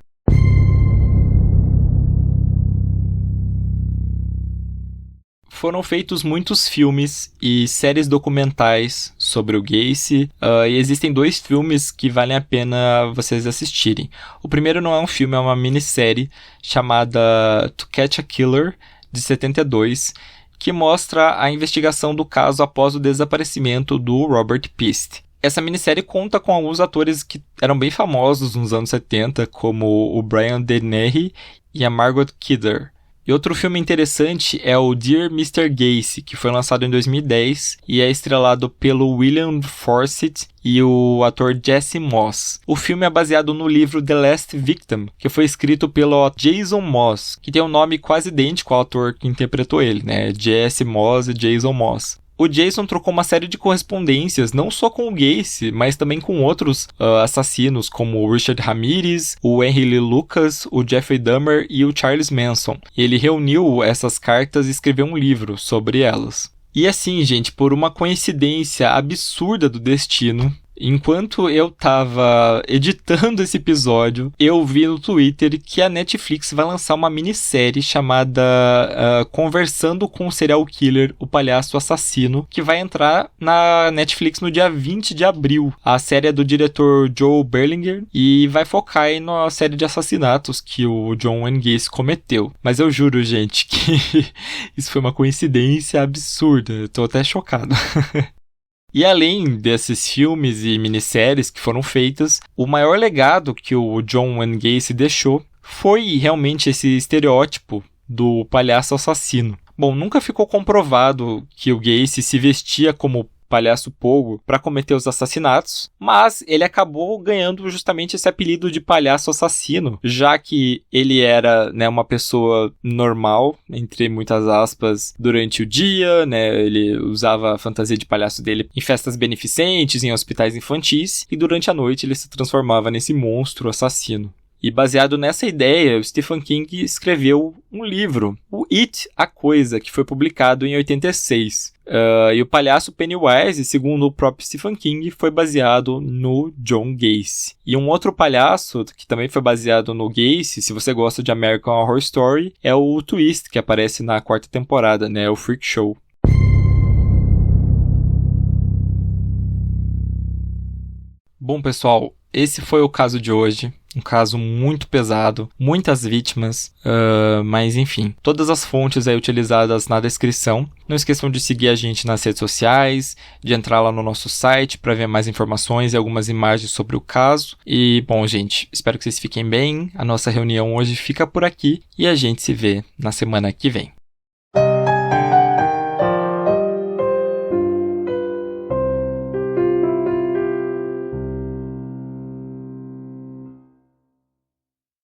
Foram feitos muitos filmes e séries documentais sobre o Gacy, e existem 2 filmes que valem a pena vocês assistirem. O primeiro não é um filme, é uma minissérie chamada To Catch a Killer, de 72, que mostra a investigação do caso após o desaparecimento do Robert Pist. Essa minissérie conta com alguns atores que eram bem famosos nos anos 70, como o Brian Dennehy e a Margot Kidder. E outro filme interessante é o Dear Mr. Gacy, que foi lançado em 2010 e é estrelado pelo William Forsythe e o ator Jesse Moss. O filme é baseado no livro The Last Victim, que foi escrito pelo Jason Moss, que tem um nome quase idêntico ao ator que interpretou ele, né? Jesse Moss e Jason Moss. O Jason trocou uma série de correspondências, não só com o Gacy, mas também com outros assassinos, como o Richard Ramirez, o Henry Lee Lucas, o Jeffrey Dahmer e o Charles Manson. Ele reuniu essas cartas e escreveu um livro sobre elas. E assim, gente, por uma coincidência absurda do destino, enquanto eu tava editando esse episódio, eu vi no Twitter que a Netflix vai lançar uma minissérie chamada Conversando com o Serial Killer, o Palhaço Assassino, que vai entrar na Netflix no dia 20 de abril. A série é do diretor Joe Berlinger e vai focar aí na série de assassinatos que o John Wayne Gacy cometeu. Mas eu juro, gente, que isso foi uma coincidência absurda. Eu tô até chocado. E além desses filmes e minisséries que foram feitas, o maior legado que o John Wayne Gacy deixou foi realmente esse estereótipo do palhaço assassino. Bom, nunca ficou comprovado que o Gacy se vestia como palhaço pogo para cometer os assassinatos, mas ele acabou ganhando justamente esse apelido de palhaço assassino, já que ele era, né, uma pessoa normal, entre muitas aspas, durante o dia, né, ele usava a fantasia de palhaço dele em festas beneficentes, em hospitais infantis, e durante a noite ele se transformava nesse monstro assassino. E baseado nessa ideia, o Stephen King escreveu um livro, o It, a Coisa, que foi publicado em 86. E o palhaço Pennywise, segundo o próprio Stephen King, foi baseado no John Gacy. E um outro palhaço, que também foi baseado no Gacy, se você gosta de American Horror Story, é o Twist, que aparece na 4ª temporada, né? O Freak Show. Bom, pessoal, esse foi o caso de hoje. Um caso muito pesado, muitas vítimas, mas enfim, todas as fontes aí utilizadas na descrição. Não esqueçam de seguir a gente nas redes sociais, de entrar lá no nosso site para ver mais informações e algumas imagens sobre o caso. E, bom, gente, espero que vocês fiquem bem. A nossa reunião hoje fica por aqui e a gente se vê na semana que vem.